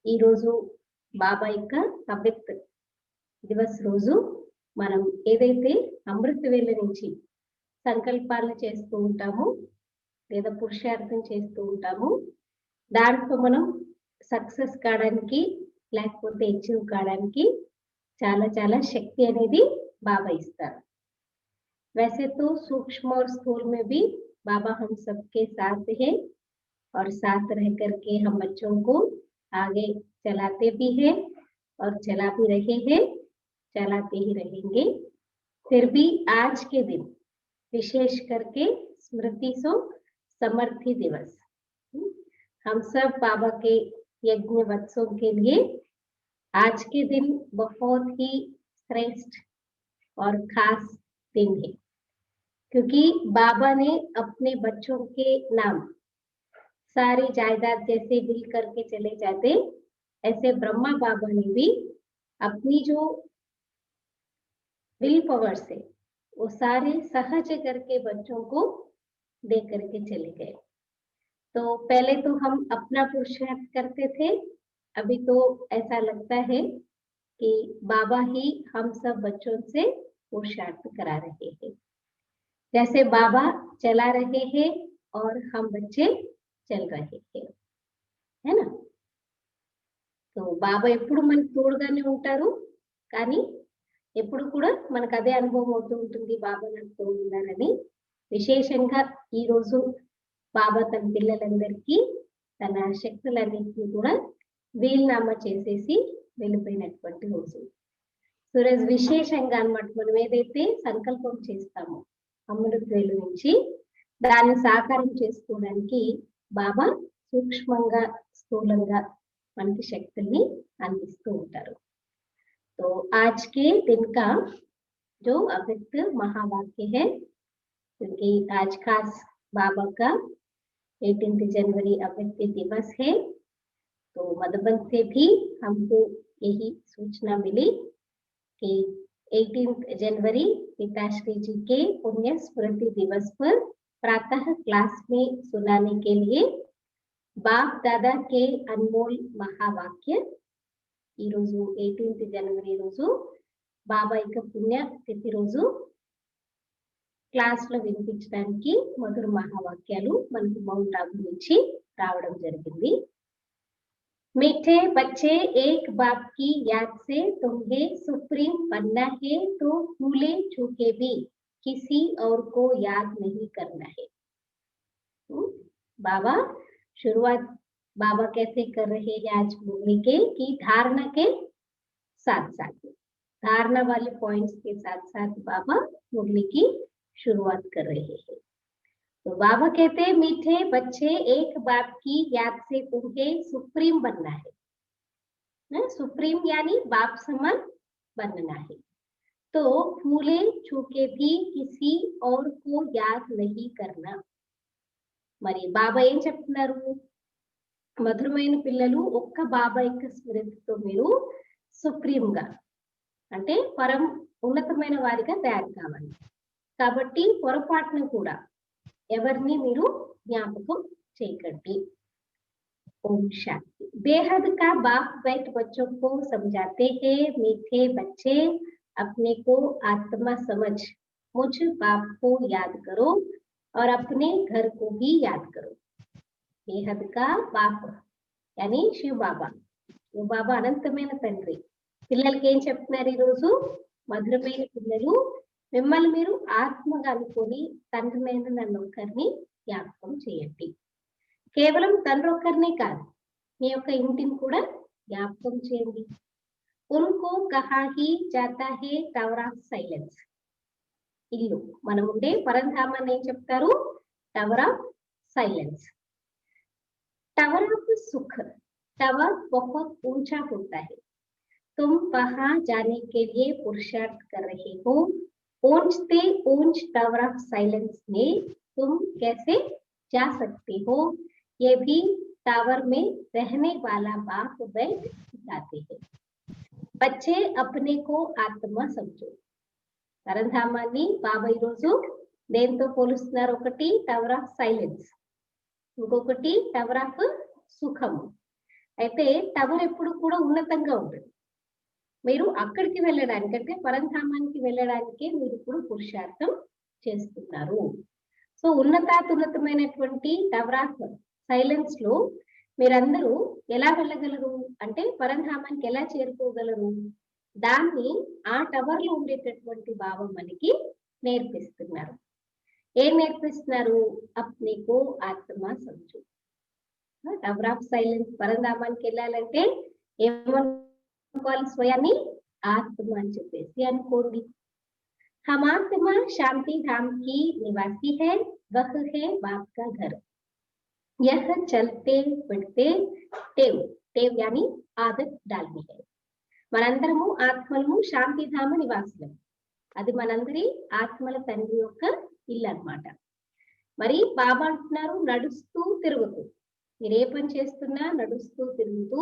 ఈ రోజు బాబా యొక్క అవ్యక్త దివస్ రోజు మనం ఏదైతే అమృత వేళ నుంచి సంకల్పాలను చేస్తూ ఉంటామో లేదా పురుషార్థం చేస్తూ ఉంటామో దాంట్లో మనం సక్సెస్ కావడానికి లేకపోతే అచీవ్ కావడానికి చాలా చాలా శక్తి అనేది బాబా ఇస్తారు. वैसे तो सूक्ष्म और स्थूल में भी बाबा हम सबके साथ है और साथ रह करके हम बच्चों को आगे चलाते भी हैं और चला भी रहे हैं, चलाते ही रहेंगे. फिर भी आज के दिन विशेष करके स्मृति सो समर्थी दिवस, हम सब बाबा के यज्ञ वत्सों के लिए आज के दिन बहुत ही श्रेष्ठ और खास दिन है, क्योंकि बाबा ने अपने बच्चों के नाम सारी जायदाद जैसे बिल करके चले जाते, ऐसे ब्रह्मा बाबा ने भी अपनी जो विल पावर से वो सारे सहज करके बच्चों को दे करके चले गए. तो पहले तो हम अपना पुरुषार्थ करते थे, अभी तो ऐसा लगता है कि बाबा ही हम सब बच्चों से पुरुषार्थ करा रहे हैं. जैसे बाबा चला रहे हैं और हम बच्चे चल रहे हैं, है ना. तो బాబా ఎప్పుడు మనకు తోడుగానే ఉంటారు, కానీ ఎప్పుడు కూడా మనకు అదే అనుభవం అవుతూ ఉంటుంది, బాబా నాకు తోడు ఉన్నారని. విశేషంగా ఈ రోజు బాబా తన పిల్లలందరికీ తన శక్తులన్నింటినీ కూడా వీలునామా చేసేసి వెళ్ళిపోయినటువంటి రోజు. సురేష్ విశేషంగా అన్నమాట మనం ఏదైతే సంకల్పం చేస్తామో అమృత వేలు నుంచి దాన్ని సాకారం చేసుకోవడానికి బాబా సూక్ష్మంగా స్థూలంగా మనకి శక్తుల్ని అందిస్తూ ఉంటారు. तो आज के दिन का जो अव्यक्त महावाक्य है, क्योंकि आज खास बाबा का 18 जनवरी अव्यक्त दिवस है, तो मधुबन से भी हमको यही सूचना मिली कि 18 जनवरी पिताश्री जी के पुण्य स्मृति दिवस पर प्रातः क्लास में सुनाने के लिए बाप दादा के अनमोल महावाक्य ఈ రోజు 18 జనవరి రోజు బాబా యొక్క పుణ్య తిథి రోజు క్లాస్ లో వినిపించడానికి మధుర మహావాక్యాలు మనకు మౌంట్ ఆబు నుంచి రావడం జరిగింది. मीठे बच्चे एक बाप की याद से तुम्हें सुप्रीम बनना है, तो भूले चूके भी किसी और को याद नहीं करना है. बाबा शुरुआत बाबा कैसे कर रहे हैं आज बोलने के कि धारणा के साथ साथ धारणा वाले पॉइंट्स के साथ साथ बाबा बोलने की शुरुआत कर रहे हैं. तो बाबा कहते हैं मीठे बच्चे एक बाप की याद से तुम्हें सुप्रीम बनना है. सुप्रीम यानी बाप समान बनना है, तो भूले चूके भी किसी और को याद नहीं करना. మరి బాబా ఏం చెప్తున్నారు, మధురమైన పిల్లలు ఒక్క బాబా యొక్క స్మృతితో మీరు సుప్రీంగా అంటే పరం ఉన్నతమైన వారిగా తయారు కావాలి. కాబట్టి పొరపాటును కూడా ఎవరిని మీరు జ్ఞాపకం చేయకండి. ओम शांति. बेहद का बाप बैठ बच्चों को समझाते हैं, मीठे बच्चे अपने को आत्मा समझ मुझ बाप को याद करो और अपने घर को भी याद करो. बेहद का बाप यानी శివ బాబా, శివ బాబా అనంతమైన తండ్రి పిల్లలకి ఏం చెప్తున్నారు ఈ రోజు, మధురమైన పిల్లలు మిమ్మల్ని మీరు ఆత్మగా అనుకొని తండ్రినైన నన్ను ఒకరిని జ్ఞాపకం చేయండి. కేవలం తండ్రి ఒక్కరినే కాదు, మీ యొక్క ఇంటిని కూడా జ్ఞాపకం చేయండి. ఉన్కో కహా హీ జాతా హే టవర్ ఆఫ్ సైలెన్స్. ఇల్లు మనం ఉండే పరంధామాన్ని ఏం చెప్తారు, tower of silence. Tower of सुख, टावर बहुत ऊंचा होता है, तुम वहां जाने के लिए पुरुषार्थ कर रहे हो. ऊंचते ऊंच टावर ऑफ साइलेंस में तुम कैसे जा सकते हो, ये भी टावर में रहने वाला बाप बैठ सिखाते हैं. बच्चे अपने को आत्मा समझो. పరంధామాన్ని బాబా ఈరోజు దేంతో పోలుస్తున్నారు, ఒకటి టవర్ ఆఫ్ సైలెన్స్, ఇంకొకటి టవర్ ఆఫ్ సుఖము. అయితే టవర్ ఎప్పుడు కూడా ఉన్నతంగా ఉంటుంది. మీరు అక్కడికి వెళ్ళడానికి అంటే పరంధామానికి వెళ్ళడానికి మీరు ఇప్పుడు పురుషార్థం చేస్తున్నారు. సో ఉన్నతాతున్నతమైనటువంటి టవర్ ఆఫ్ సైలెన్స్ లో మీరందరూ ఎలా వెళ్ళగలరు అంటే పరంధామానికి ఎలా చేరుకోగలరు? దాన్ని ఆ టవర్ లో ఉండేటటువంటి భావం మనకి నేర్పిస్తున్నారు. ఏం నేర్పిస్తున్నారు? అప్నికో ఆత్మ సంచు. టవర్ ఆఫ్ సైలెన్స్ పరంధామానికి వెళ్ళాలంటే ఏమనుకోవాలి? స్వయాన్ని ఆత్మ అని చెప్పేసి అనుకోండి. हम आत्मा शांति धाम की निवासी है, वह है बाप का घर। यह चलते बढ़ते टेव टेव यानी आदत डालनी है. మనందరము ఆత్మలము శాంతిధామ నివాసులం. అది మనందరి ఆత్మల తండ్రి యొక్క ఇల్లు అన్నమాట. మరి బాబా అంటున్నారు నడుస్తూ తిరుగుతూ. మీరు ఏ పని చేస్తున్నా నడుస్తూ తిరుగుతూ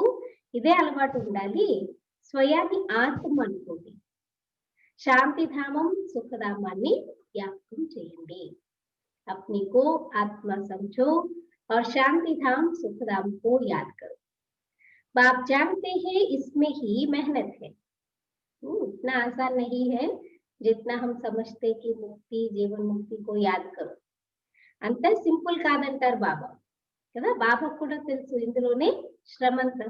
ఇదే అలవాటు ఉండాలి. స్వయాన్ని ఆత్మ అనుకోండి. శాంతిధామం సుఖధామాన్ని జ్ఞాపకం చేయండి. अपने को आत्मा समझो और शांति धाम सुख धाम को याद करो. बाप जानते हैं इसमें ही मेहनत है. इतना आसान नहीं है जितना हम समझते कि मुक्ति जीवन मुक्ति को याद करो. అంత సింపుల్ కాదంటారు బాబా కదా. బాబా కూడా తెలుసు ఇందులోనే శ్రమంత.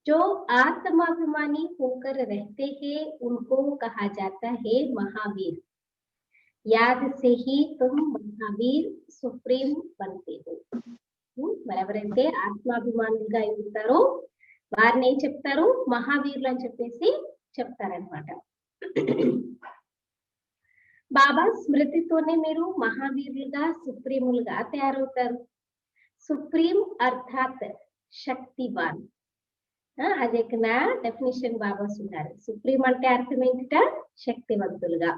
जो आत्माभिमानी होकर रहते हैं उनको कहा जाता है महावीर. याद से ही तुम महावीर सुप्रीम बनते हो. మరెవరైతే ఆత్మాభిమానులుగా ఉంటారో వారిని ఏం చెప్తారు? మహావీరులు అని చెప్పేసి చెప్తారనమాట. బాబా స్మృతితోనే మీరు మహావీరులుగా సుప్రీములుగా తయారవుతారు. సుప్రీం అర్థాత్ శక్తివాన్. అది నా డెఫినేషన్ బాబా ఉన్నారు. సుప్రీం అంటే అర్థం ఏంటిట? శక్తివంతులుగా.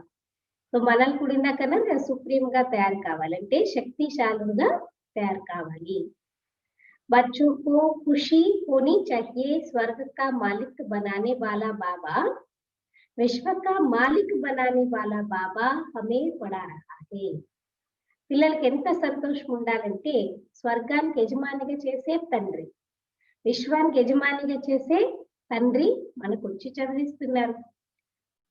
సో మనల్ని కూడా ఇందాకన్నా సుప్రీం గా తయారు కావాలంటే శక్తిశాలుగా तैयार कावाली. बच्चों को खुशी होनी चाहिए. स्वर्ग का मालिक बनाने वाला बाबा, विश्व का मालिक बनाने वाला बाबा हमें पढ़ा रहा है. పిల్లలకి ఎంత సంతోషం ఉండాలంటే స్వర్గానికి యజమానిగా చేసే తండ్రి, విశ్వానికి యజమానిగా చేసే తండ్రి మనకు వచ్చి చదివిస్తున్నారు.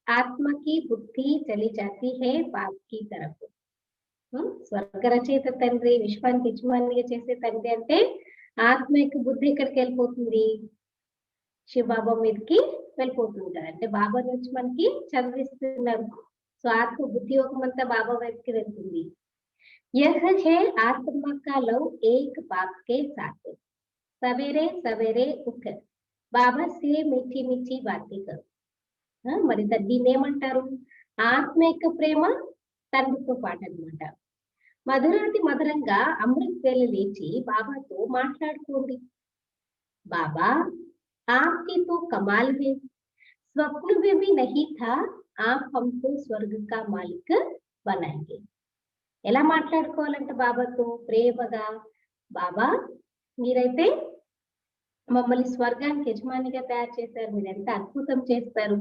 ఆత్మకి బుద్ధి చలి జాతి హై బాప్ కి తరఫ్. స్వర్గ రచయిత తండ్రి, విశ్వానికి యజమానిగా చేసే తండ్రి అంటే ఆత్మ యొక్క బుద్ధి ఎక్కడికి వెళ్ళిపోతుంది? శివబాబా మీదకి వెళ్ళిపోతుంది కదా. అంటే బాబా నుంచి మనకి చదివిస్తున్నారు. సో ఆత్మ బుద్ధి యోగమంతా బాబా వైపుకి వెళ్తుంది. यह है आत्मा का लव एक बाप के साथ. सवेरे सवेरे उठ बाबा से मीठी मीठी बातें करो. మరి దీన్ని ఏమంటారు? ఆత్మ యొక్క ప్రేమ తండ్రితో పాటు అన్నమాట. మధురాతి మధురంగా అమృత్ వేళ లేచి బాబాతో మాట్లాడుకోండి. బాబా आपकी तो कमाल है, स्वप्न में भी नहीं था आप हमको स्वर्ग का मालिक बनाएंगे. ఎలా మాట్లాడుకోవాలంటే బాబాతో ప్రేమగా, బాబా మీరైతే మమ్మల్ని స్వర్గానికి యజమానిగా తయారు చేశారు, మీరు ఎంత అద్భుతం చేస్తారు,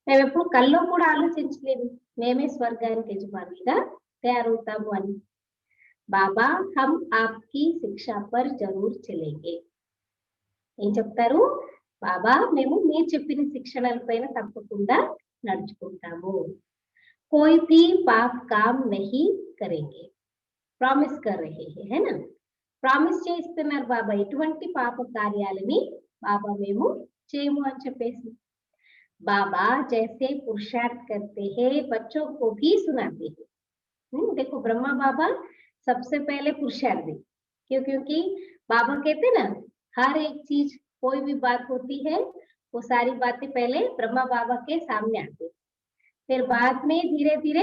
మేము ఎప్పుడు కల్లో కూడా ఆలోచించలేదు మేమే స్వర్గానికి యజమానిగా తయారవుతాము అని. బాబా హమ్ ఆప్కి శిక్షా పర్ జరూర్ చలేంగే. ఏం చెప్తారు? బాబా మేము మీరు చెప్పిన శిక్షణల పైన తప్పకుండా నడుచుకుంటాము. कोई भी पाप काम नहीं करेंगे, ప్రామిస్ कर रहे हैं, है ना. ప్రామిస్ చేస్తున్నారు బాబా ఎటువంటి పాప కార్యాలని బాబా మేము చేయము అని చెప్పేసి. बाबा जैसे पुरुषार्थ करते हैं बच्चों को भी सुनाते हैं. देखो ब्रह्मा बाबा सबसे पहले पुरुषार्थ दी. क्यों? क्योंकि बाबा कहते ना हर एक चीज कोई भी बात होती है वो सारी बातें पहले ब्रह्मा बाबा के सामने आती, फिर बाद में धीरे धीरे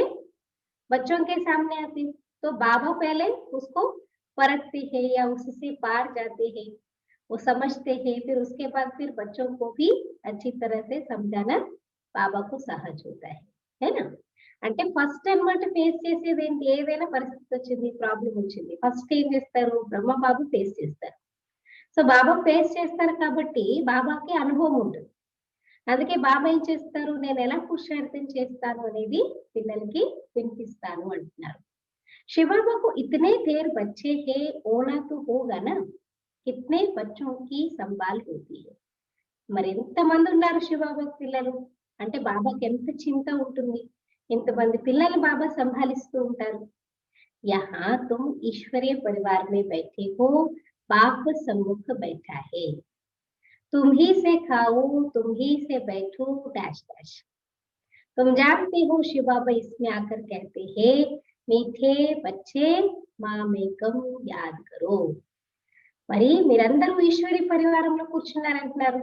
बच्चों के सामने आती. तो बाबा पहले उसको परखते हैं या उससे पार जाते हैं, वो समझते हैं, फिर उसके बाद फिर बच्चों को भी अच्छी तरह से समझाना बाबा को सहज होता है ना. అంటే ఫస్ట్ అన్నమాట ఫేస్ చేసేది ఏంటి? ఏదైనా పరిస్థితి వచ్చింది, ప్రాబ్లం వచ్చింది, ఫస్ట్ ఏం చేస్తారు? బ్రహ్మ బాబు ఫేస్ చేస్తారు. సో బాబా ఫేస్ చేస్తారు కాబట్టి బాబాకి అనుభవం ఉంటుంది. అందుకే బాబా ఏం చేస్తారు? నేను ఎలా పురుషార్థం చేస్తాను అనేది పిల్లలకి వినిపిస్తాను అంటున్నారు. शिव बाबा को इतने देर बच्चे है होना तो होगा ना, कितने बच्चों की संभाल होती है. మరి ఎంతమంది ఉన్నారు శివబాబాకి పిల్లలు అంటే బాబాకి ఎంత చింత ఉంటుంది, ఎంతమంది పిల్లలు బాబా సంభాలిస్తూ ఉంటారు. यहाँ तुम ईश्वरीय परिवार में बैठे हो, बाप सम्मुख बैठा है, तुम ही से खाओ, तुम ही से बैठो, डैश डैश. तुम जानते हो शिव बाबा इसमें आकर कहते हैं, मीठे बच्चे మామేకం యాద్ కరో. మరి మీరందరూ ఈశ్వరి పరివారంలో కూర్చున్నారంటున్నారు,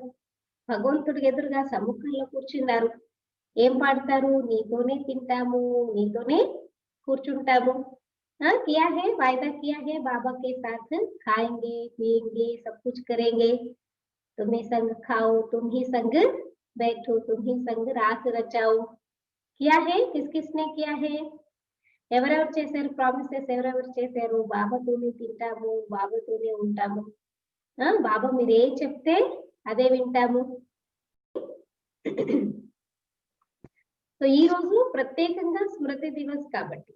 భగవంతుడికి ఎదురుగా సమ్ముఖంలో కూర్చున్నారు. ఏం పాడతారు? నీతోనే తింటాము, నీతోనే కూర్చుంటాము. किया है, वायदा किया है बाबा के साथ, खाएंगे पिएंगे सब कुछ करेंगे. तुम ही संग खाओ, तुम ही संग बैठो, तुम ही संग रात रचाओ. किया है, किस किसने किया है? ఎవరెవరు చేశారు ప్రామిసెస్? ఎవరెవరు చేశారు? బాబాతోనే తింటాము, బాబాతోనే ఉంటాము, బాబా మీరు ఏం చెప్తే అదే వింటాము. సో ఈ రోజు ప్రత్యేకంగా స్మృతి దివస్ కాబట్టి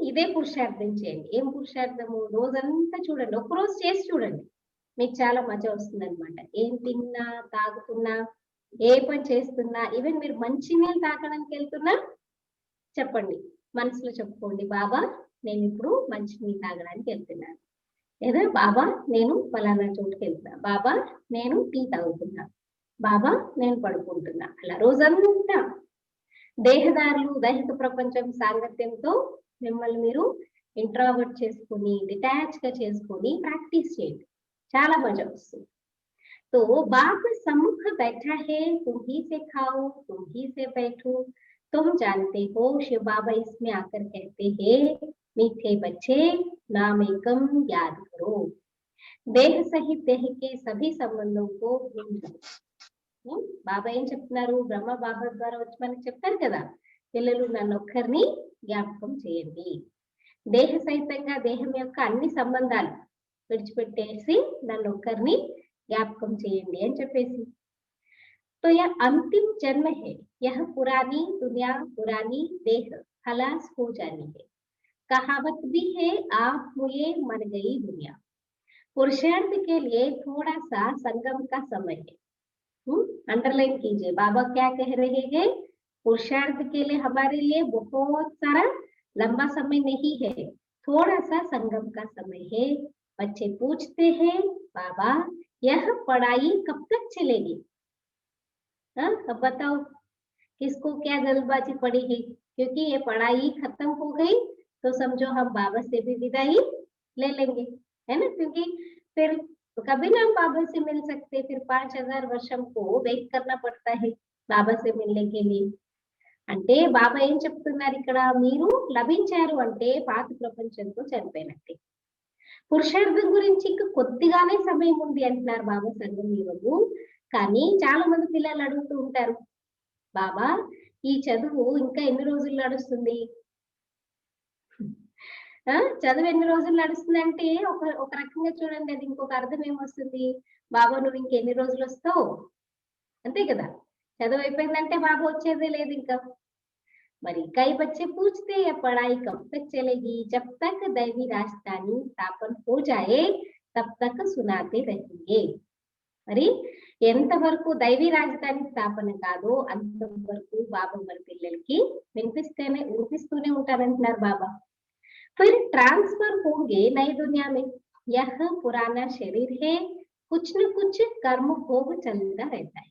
ఇదే పురుషార్థం చేయండి. ఏం పురుషార్థము? రోజంతా చూడండి, ఒక్కరోజు చేసి చూడండి, మీకు చాలా మజా వస్తుంది అనమాట. ఏం తిన్నా, తాగుతున్నా, ఏ పని చేస్తున్నా, ఈవెన్ మీరు మంచినీళ్ళు తాగడానికి వెళ్తున్నా చెప్పండి, మనసులో చెప్పుకోండి, బాబా నేను ఇప్పుడు మంచినీళ్ళు తాగడానికి వెళ్తున్నాను, లేదా బాబా నేను ఫలానా చోటుకి వెళ్తున్నా, బాబా నేను టీ తాగుతున్నా, బాబా నేను పడుకుంటున్నా. అలా రోజంతా దేహదారులు దైహిక ప్రపంచం సాంగత్యంతో మిమ్మల్ని మీరు ఇంట్రావర్ట్ చేసుకుని డిటాచ్ గా చేసుకుని ప్రాక్టీస్ చేయండి, చాలా మజా వస్తుంది. तो बाप सम्मुख बैठा है, तुम ही से खाओ, तुम ही से बैठो, तुम जानते हो शिव बाबा इसमें आकर कहते हैं, मीठे बच्चे नाम एकम याद करो, देह सहित देह के सभी संबंधों को भूल जाओ. బాబా ఏం చెప్తున్నారు? బ్రహ్మ బాబా ద్వారా వచ్చి మనకి చెప్తారు కదా, పిల్లలు నన్ను ఒక్కరిని జ్ఞాపకం చేయండి, దేహ సహితంగా దేహం యొక్క అన్ని సంబంధాలు విడిచిపెట్టేసి నన్ను ఒక్కరిని జ్ఞాపకం చేయండి అని చెప్పేసి. तो यह अंतिम जन्म है, यह पुरानी दुनिया पुरानी देह खलास हो जानी है, कहावत भी है आप हुए मर गई दुनिया. पुरुषार्थ के लिए थोड़ा सा संगम का समय है. अंडरलाइन कीजिए, बाबा क्या कह रहे हैं? पुरुषार्थ के लिए हमारे लिए बहुत सारा लंबा समय नहीं है, थोड़ा सा संगम का समय है. बच्चे पूछते हैं, बाबा यह पढ़ाई कब तक चलेगी? अब बताओ किसको क्या जल्दबाजी पड़ी है? क्योंकि ये पढ़ाई खत्म हो गई तो समझो हम बाबा से भी विदाई ले लेंगे, है ना, क्योंकि फिर कभी ना हम बाबा से मिल सकते, फिर 5000 वर्षం को वेट करना पड़ता है बाबा से मिलने के लिए. అంటే బాబా ఏం చెప్తున్నారు ఇక్కడ? మీరు లభించారు అంటే పాత ప్రపంచంతో చనిపోయినట్టే. పురుషార్థం గురించి ఇంకా కొద్దిగానే సమయం ఉంది అంటున్నారు బాబా సంఘం ఈరోజు. కానీ చాలా మంది పిల్లలు అడుగుతూ ఉంటారు, బాబా ఈ చదువు ఇంకా ఎన్ని రోజులు నడుస్తుంది? చదువు ఎన్ని రోజులు నడుస్తుంది అంటే ఒక రకంగా చూడండి, అది ఇంకొక అర్థం ఏమొస్తుంది? బాబా నువ్వు ఇంకెన్ని రోజులు వస్తావు అంతే కదా, చదువు అయిపోయిందంటే బాబా వచ్చేదే లేదు ఇంకా. మరి కై బच्चे पूछते हैं पढ़ाई कब तक चलेगी? जब तक दैवी राजधानी स्थापन हो जाए तब तक सुनाते रहेंगे. మరి ఎంతవరకు దైవీ రాజధాని స్థాపన కాదో అంతవరకు బాబా మన పిల్లలకి వినిపిస్తూనే ఉంటారంటున్నారు బాబా. फिर ट्रांसफर होंगे नई दुनिया में, यह पुराना शरीर है, कुछ न कुछ कर्म भोग चलता रहता है.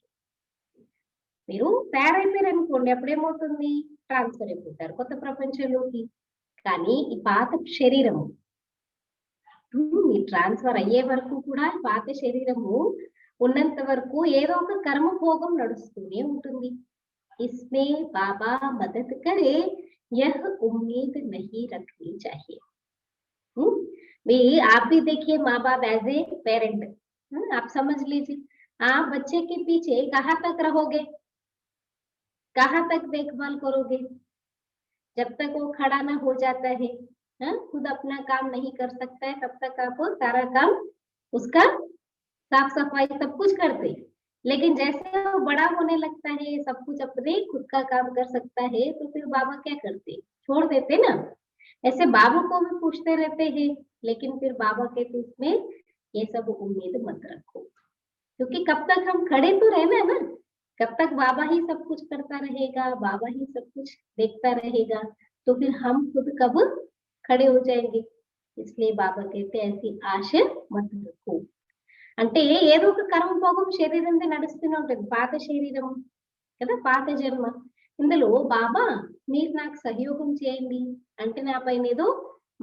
మీరు తయారైపోయారు అనుకోండి, అప్పుడేమవుతుంది? ట్రాన్స్ఫర్ అయిపోతారు కొత్త ప్రపంచంలోకి. కానీ ఈ పాత శరీరము మీ ట్రాన్స్ఫర్ అయ్యే వరకు కూడా పాత శరీరము ఉన్నంత వరకు ఏదో ఒక కర్మ భోగం నడుస్తూనే ఉంటుంది. इसमें बाबा मदद करे, यह उम्मीद नहीं रखनी चाहिए. भी आप भी देखिए माँ बाप एज ए पेरेंट, आप समझ लीजिए, आप बच्चे के पीछे कहाँ तक रहोगे, कहाँ तक देखभाल करोगे? जब तक वो खड़ा ना हो जाता है, खुद अपना काम नहीं कर सकता है, तब तक आप सारा काम उसका साफ सफाई सब कुछ करते. लेकिन जैसे वो बड़ा होने लगता है, सब कुछ अपने खुद का काम कर सकता है, तो फिर बाबा क्या करते? छोड़ देते ना. ऐसे बाबा को भी पूछते रहते हैं, लेकिन फिर बाबा के इसमें ये सब उम्मीद मत रखो, क्योंकि कब तक हम खड़े तो रहना है ना, कब तक बाबा ही सब कुछ करता रहेगा, बाबा ही सब कुछ देखता रहेगा, तो फिर हम खुद कब खड़े हो जाएंगे। इसलिए बाबा कहते हैं ऐसी आशा मत रखो। అంటే ఏదో ఒక కర్మభోగం శరీరం మీద నడుస్తూనే ఉంటుంది, పాత శరీరం కదా, పాత జన్మ. ఇందులో బాబా మీరు నాకు సహయోగం చేయండి అంటే నా పైన ఏదో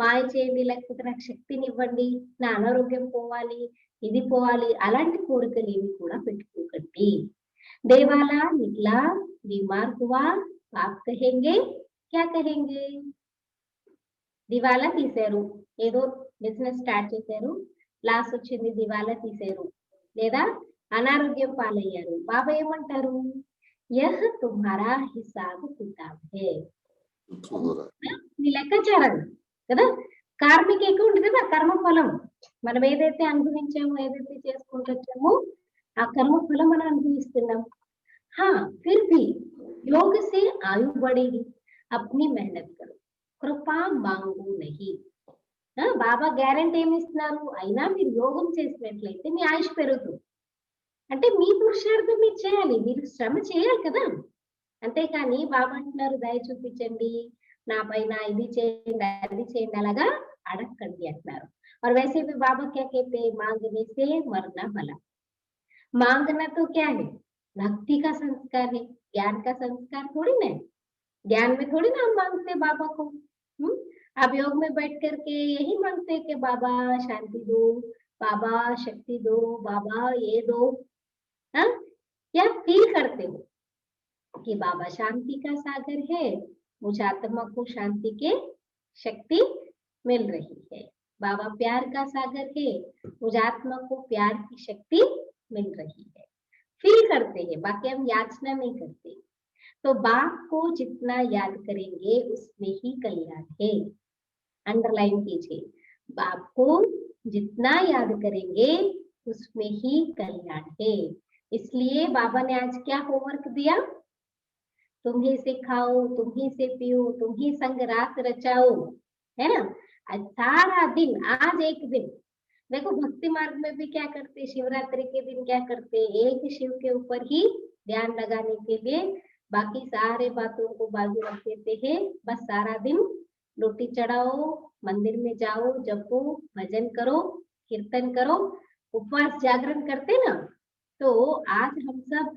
మాయ చేయండి, లేకపోతే నాకు శక్తిని ఇవ్వండి, నా అనారోగ్యం పోవాలి, ఇది పోవాలి, అలాంటి కోరికలు ఏవి కూడా పెట్టుకోకండి. దేవాలా నిక్లా बीमार हुआ आप कहेंगे क्या कहेंगे? దివాలా తీశారు, ఏదో బిజినెస్ స్టార్ట్ చేశారు, లాస్ వచ్చింది, దివాలా తీశారు, లేదా అనారోగ్యం పాలయ్యారు, బాబా ఏమంటారు? యహ్ తుమ్హారా హిసాబ్ కితాబ్ హే, నీ లెక్కాచారం కదా, కార్మిక అకౌంట్ కదా, కర్మ ఫలం. మనం ఏదైతే అనుభవించామో, ఏదైతే చేసుకుంటూ వచ్చామో ఆ కర్మ ఫలం మనం అనుభవిస్తున్నాం. हाँ फिर भी योग से आयु बढ़ेगी, अपनी मेहनत करो, కృపా మాంగు నహి. బాబా గ్యారెంటీ ఏమి ఇస్తున్నారు? అయినా మీరు యోగం చేసినట్లయితే మీ ఆయుష్ పెరుగుతుంది. అంటే మీ పురుషార్థం మీరు చేయాలి, మీరు శ్రమ చేయాలి కదా. అంతేకాని బాబా అంటున్నారు దయ చూపించండి, నా పైన ఇది చేయండి, అది చేయండి, అలాగా అడగండి అంటున్నారు. और वैसे भी बाबा क्या कहते हैं, मांगने से मरना भला. मांगना तो क्या है, भक्ति का संस्कार है, ज्ञान का संस्कार थोड़ी ना है. ज्ञान में थोड़ी ना हम मांगते बाबा को. आप योग में बैठ करके यही मांगते कि बाबा शांति दो, बाबा शक्ति दो, बाबा ये दो. हाँ, या फील करते हो कि बाबा शांति का सागर है, मुझ आत्मा को शांति के शक्ति मिल रही है. बाबा प्यार का सागर है, मुझ आत्मा को प्यार की शक्ति मिल रही है. फील करते हैं, बाकी हम याचना नहीं करते. तो बाप को जितना याद करेंगे उसमें ही कल्याण है. अंडरलाइन कीजिए, बाप को जितना याद करेंगे उसमें ही कल्याण है. इसलिए बाबा ने आज क्या होमवर्क दिया? तुम ही से खाओ, तुम ही से पियो, तुम ही संग रात रचाओ, है ना. आज सारा दिन, आज एक दिन देखो, भक्ति मार्ग में भी क्या करते, शिवरात्रि के दिन क्या करते, एक शिव के ऊपर ही ध्यान लगाने के लिए बाकी सारे बातों को बाजू रख देते हैं. बस सारा दिन रोटी चढ़ाओ, मंदिर में जाओ, जपो, भजन करो, कीर्तन करो, उपवास जागरण करते ना. तो आज हम सब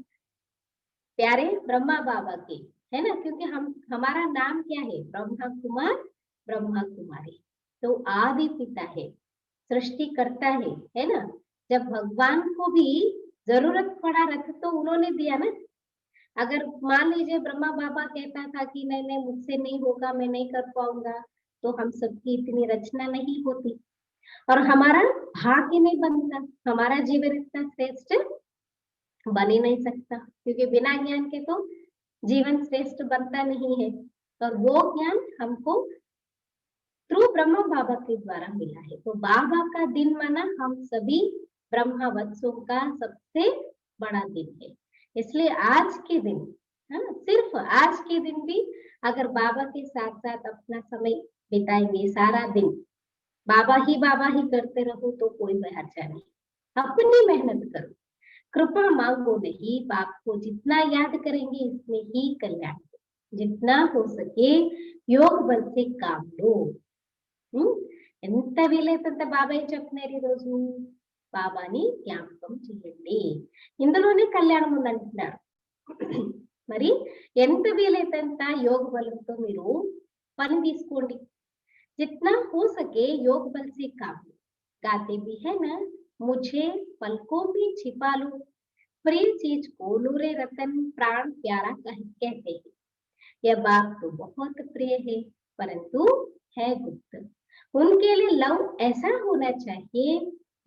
प्यारे ब्रह्मा बाबा के, है ना, क्योंकि हमारा नाम क्या है, ब्रह्मा कुमार, ब्रह्मा कुमारी. तो आदि पिता है, सृष्टि करता है ना. जब भगवान को भी जरूरत पड़ा रथ तो उन्होंने दिया ना. अगर मान लीजिए ब्रह्मा बाबा कहता था कि नहीं नहीं मुझसे नहीं होगा, मैं नहीं कर पाऊंगा, तो हम सबकी इतनी रचना नहीं होती और हमारा भाग्य नहीं बनता, हमारा जीवन इतना श्रेष्ठ बन ही नहीं सकता, क्योंकि बिना ज्ञान के तो जीवन श्रेष्ठ बनता नहीं है. और वो ज्ञान हमको थ्रू ब्रह्मा बाबा के द्वारा मिला है. तो बाबा का दिन माना हम सभी ब्रह्मा वत्सों का सबसे बड़ा दिन है. इसलिए आज के दिन, सिर्फ आज के दिन भी अगर बाबा के साथ साथ अपना समय बिताएंगे, सारा दिन बाबा ही करते रहो तो कोई हर्जा नहीं. अपनी मेहनत करो, कृपा मांगो नहीं, बाप को जितना याद करेंगे इसमें ही कल्याण. जितना हो सके योग बल से काम लो. ఎంత వీలైతే బాబా ఏం చెప్తున్నారు ఈరోజు, బాబాని జ్ఞాపకం చేయండి, ఇందులోనే కళ్యాణం ఉందంటున్నారు. మరి ఎంత వీలైతే అంత యోగ బలంతో మీరు పని తీసుకోండి. जितना हो सके योग बल से काम लो. गाते भी है ना, मुझे पलकों में छिपा लो, प्रिय चीज को नूरे रतन प्राण प्यारा कहते हैं. यह बात तो बहुत प्रिय है परंतु है गुप्त. उनके लिए लव ऐसा होना चाहिए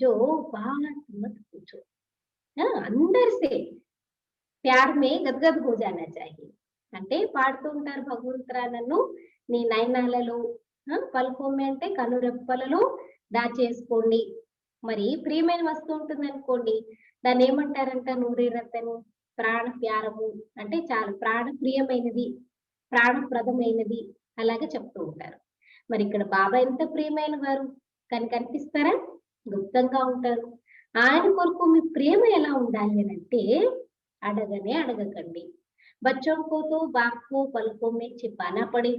जो बात मत पूछो. अंदर से प्यार में गदगद हो जाना चाहिए. అంటే పాడుతూ ఉంటారు భగవంతురా నన్ను నీ నయనాలలో, పలుకోమే అంటే కనురెప్పలలో దాచేసుకోండి. మరి ప్రియమైన వస్తువు ఉంటుంది అనుకోండి, దాన్ని ఏమంటారంట, నూరే రతను, ప్రాణ ప్యారము, అంటే చాలా ప్రాణ ప్రియమైనది, ప్రాణప్రదమైనది, అలాగే చెప్తూ ఉంటారు. మరి ఇక్కడ బాబా ఎంత ప్రియమైన వారు కానీ కనిపిస్తారా? గుప్తంగా ఉంటారు. ఆయన కొరకు మీ ప్రేమ ఎలా ఉండాలి అని అంటే అడగనే అడగకండి. बच्चों को तो बाप को पलकों में छिपाना पड़े।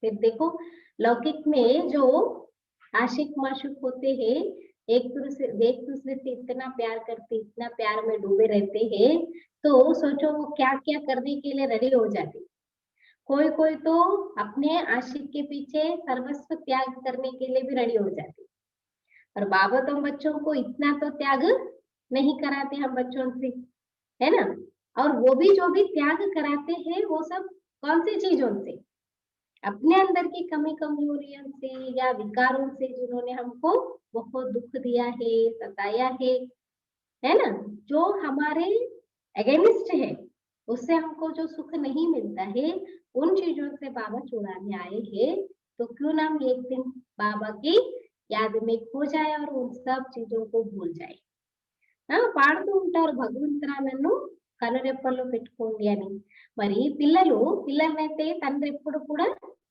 फिर देखो लौकिक में जो आशिक माशूक होते हैं, एक दूसरे से इतना प्यार करते, इतना प्यार में डूबे रहते हैं, तो सोचो वो क्या क्या करने के लिए रेडी हो जाते। कोई कोई तो अपने आशिक के पीछे सर्वस्व त्याग करने के लिए भी रेडी हो जाते। और बाबा तो बच्चों को इतना तो त्याग नहीं कराते हम बच्चों से, है ना। और वो भी जो भी त्याग कराते हैं वो सब कौन सी चीजों से, अपने अंदर की कमी कमजोरियों से या विकारों से जिन्होंने हमको बहुत दुख दिया है, सताया है ना, जो हमारे अगेंस्ट है, उससे हमको जो सुख नहीं मिलता है, उन चीजों से बाबा छुड़ाने आए हैं। तो क्यों ना हम एक दिन बाबा की याद में खो जाए और उन सब चीजों को भूल जाए। పాడుతూ ఉంటారు భగవంతురా నన్ను కనురెప్పల్లో పెట్టుకోండి అని. మరి పిల్లలనైతే తండ్రి ఎప్పుడు కూడా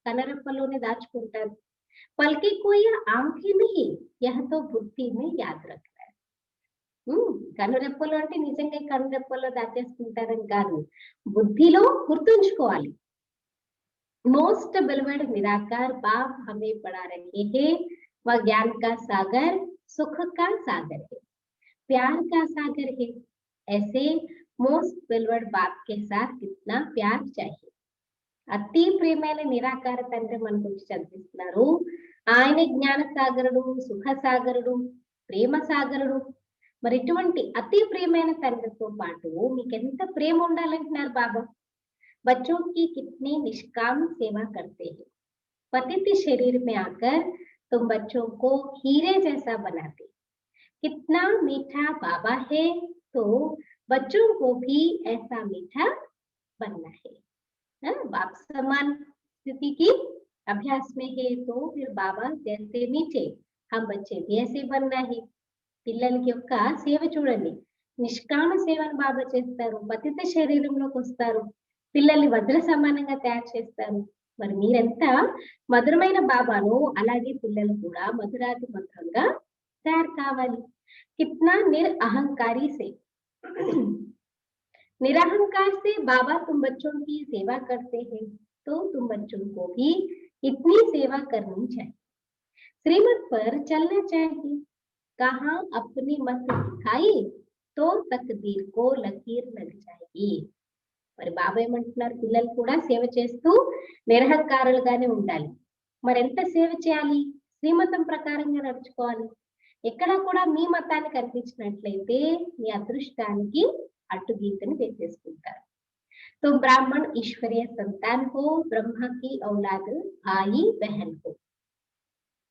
కనురెప్పల్లోనే దాచుకుంటారు. పల్కి కోయి ఆంఖే నహీ యహ తో బుద్ధి మే యాద్ రఖనా హై. కనురెప్పలు అంటే నిజంగా కనురెప్పల్లో దాచేసుకుంటారని కాదు, బుద్ధిలో గుర్తుంచుకోవాలి. मोस्ट बेलवेड निराकार बाप हमें पढ़ा रहे हैं, वह ज्ञान का सागर, सुख का सागर है, प्यार का सागर है। ऐसे मोस्ट बेलवेड बाप के साथ कितना प्यार चाहिए। అతి ప్రేమైన నిరాకార తండ్రి మన గురించి చదివిస్తున్నారు. ఆయన జ్ఞాన సాగరుడు, సుఖ సాగరుడు, ప్రేమ సాగరుడు. మరి ఇటువంటి అతి ప్రేమైన తండ్రితో పాటు మీకు ఎంత ప్రేమ ఉండాలంటున్నారు బాబా. बच्चों की कितनी निष्काम सेवा करते हैं, पतित शरीर में आकर तुम बच्चों को हीरे जैसा बनाते, कितना मीठा बाबा है, तो बच्चों को भी ऐसा मीठा बनना है। बाप समान स्थिति की अभ्यास में है, तो फिर बाबा जैसे मीठे हम बच्चे भी ऐसे बनना है। పిల్లలకి యొక్క సేవ చూడండి, నిష్కామ సేవను బాబా చేస్తారు, పతిత శరీరంలోకి వస్తారు, పిల్లల్ని వజ్ర సమానంగా తయారు చేస్తారు. మరి మీరెంత మధురమైన బాబాను, అలాగే పిల్లలు కూడా మధురాతి మధురంగా తయారు కావాలి. కిత్నా निरअहंकारी से निरअहंकार से बाबा तुम बच्चों की सेवा करते हैं, तो तुम बच्चों को भी इतनी सेवा करनी चाहिए, श्रीमत पर चलना चाहिए। कहाँ अपनी मत दिखाई तो तकदीर को लकीर लग जाएगी। మరి బాబా ఏమంటున్నారు, పిల్లలు కూడా సేవ చేస్తూ నిరహంకారులుగానే ఉండాలి. మరి ఎంత సేవ చేయాలి? శ్రీమతం ప్రకారంగా నడుచుకోవాలి. ఎక్కడ కూడా మీ మతాన్ని కనిపించినట్లయితే మీ అదృష్టానికి అడ్డుగీతని వేసేసుకుంటారు. तो ब्राह्मण ईश्वरीय संतान हो, ब्रह्मा की औलाद भाई बहन हो,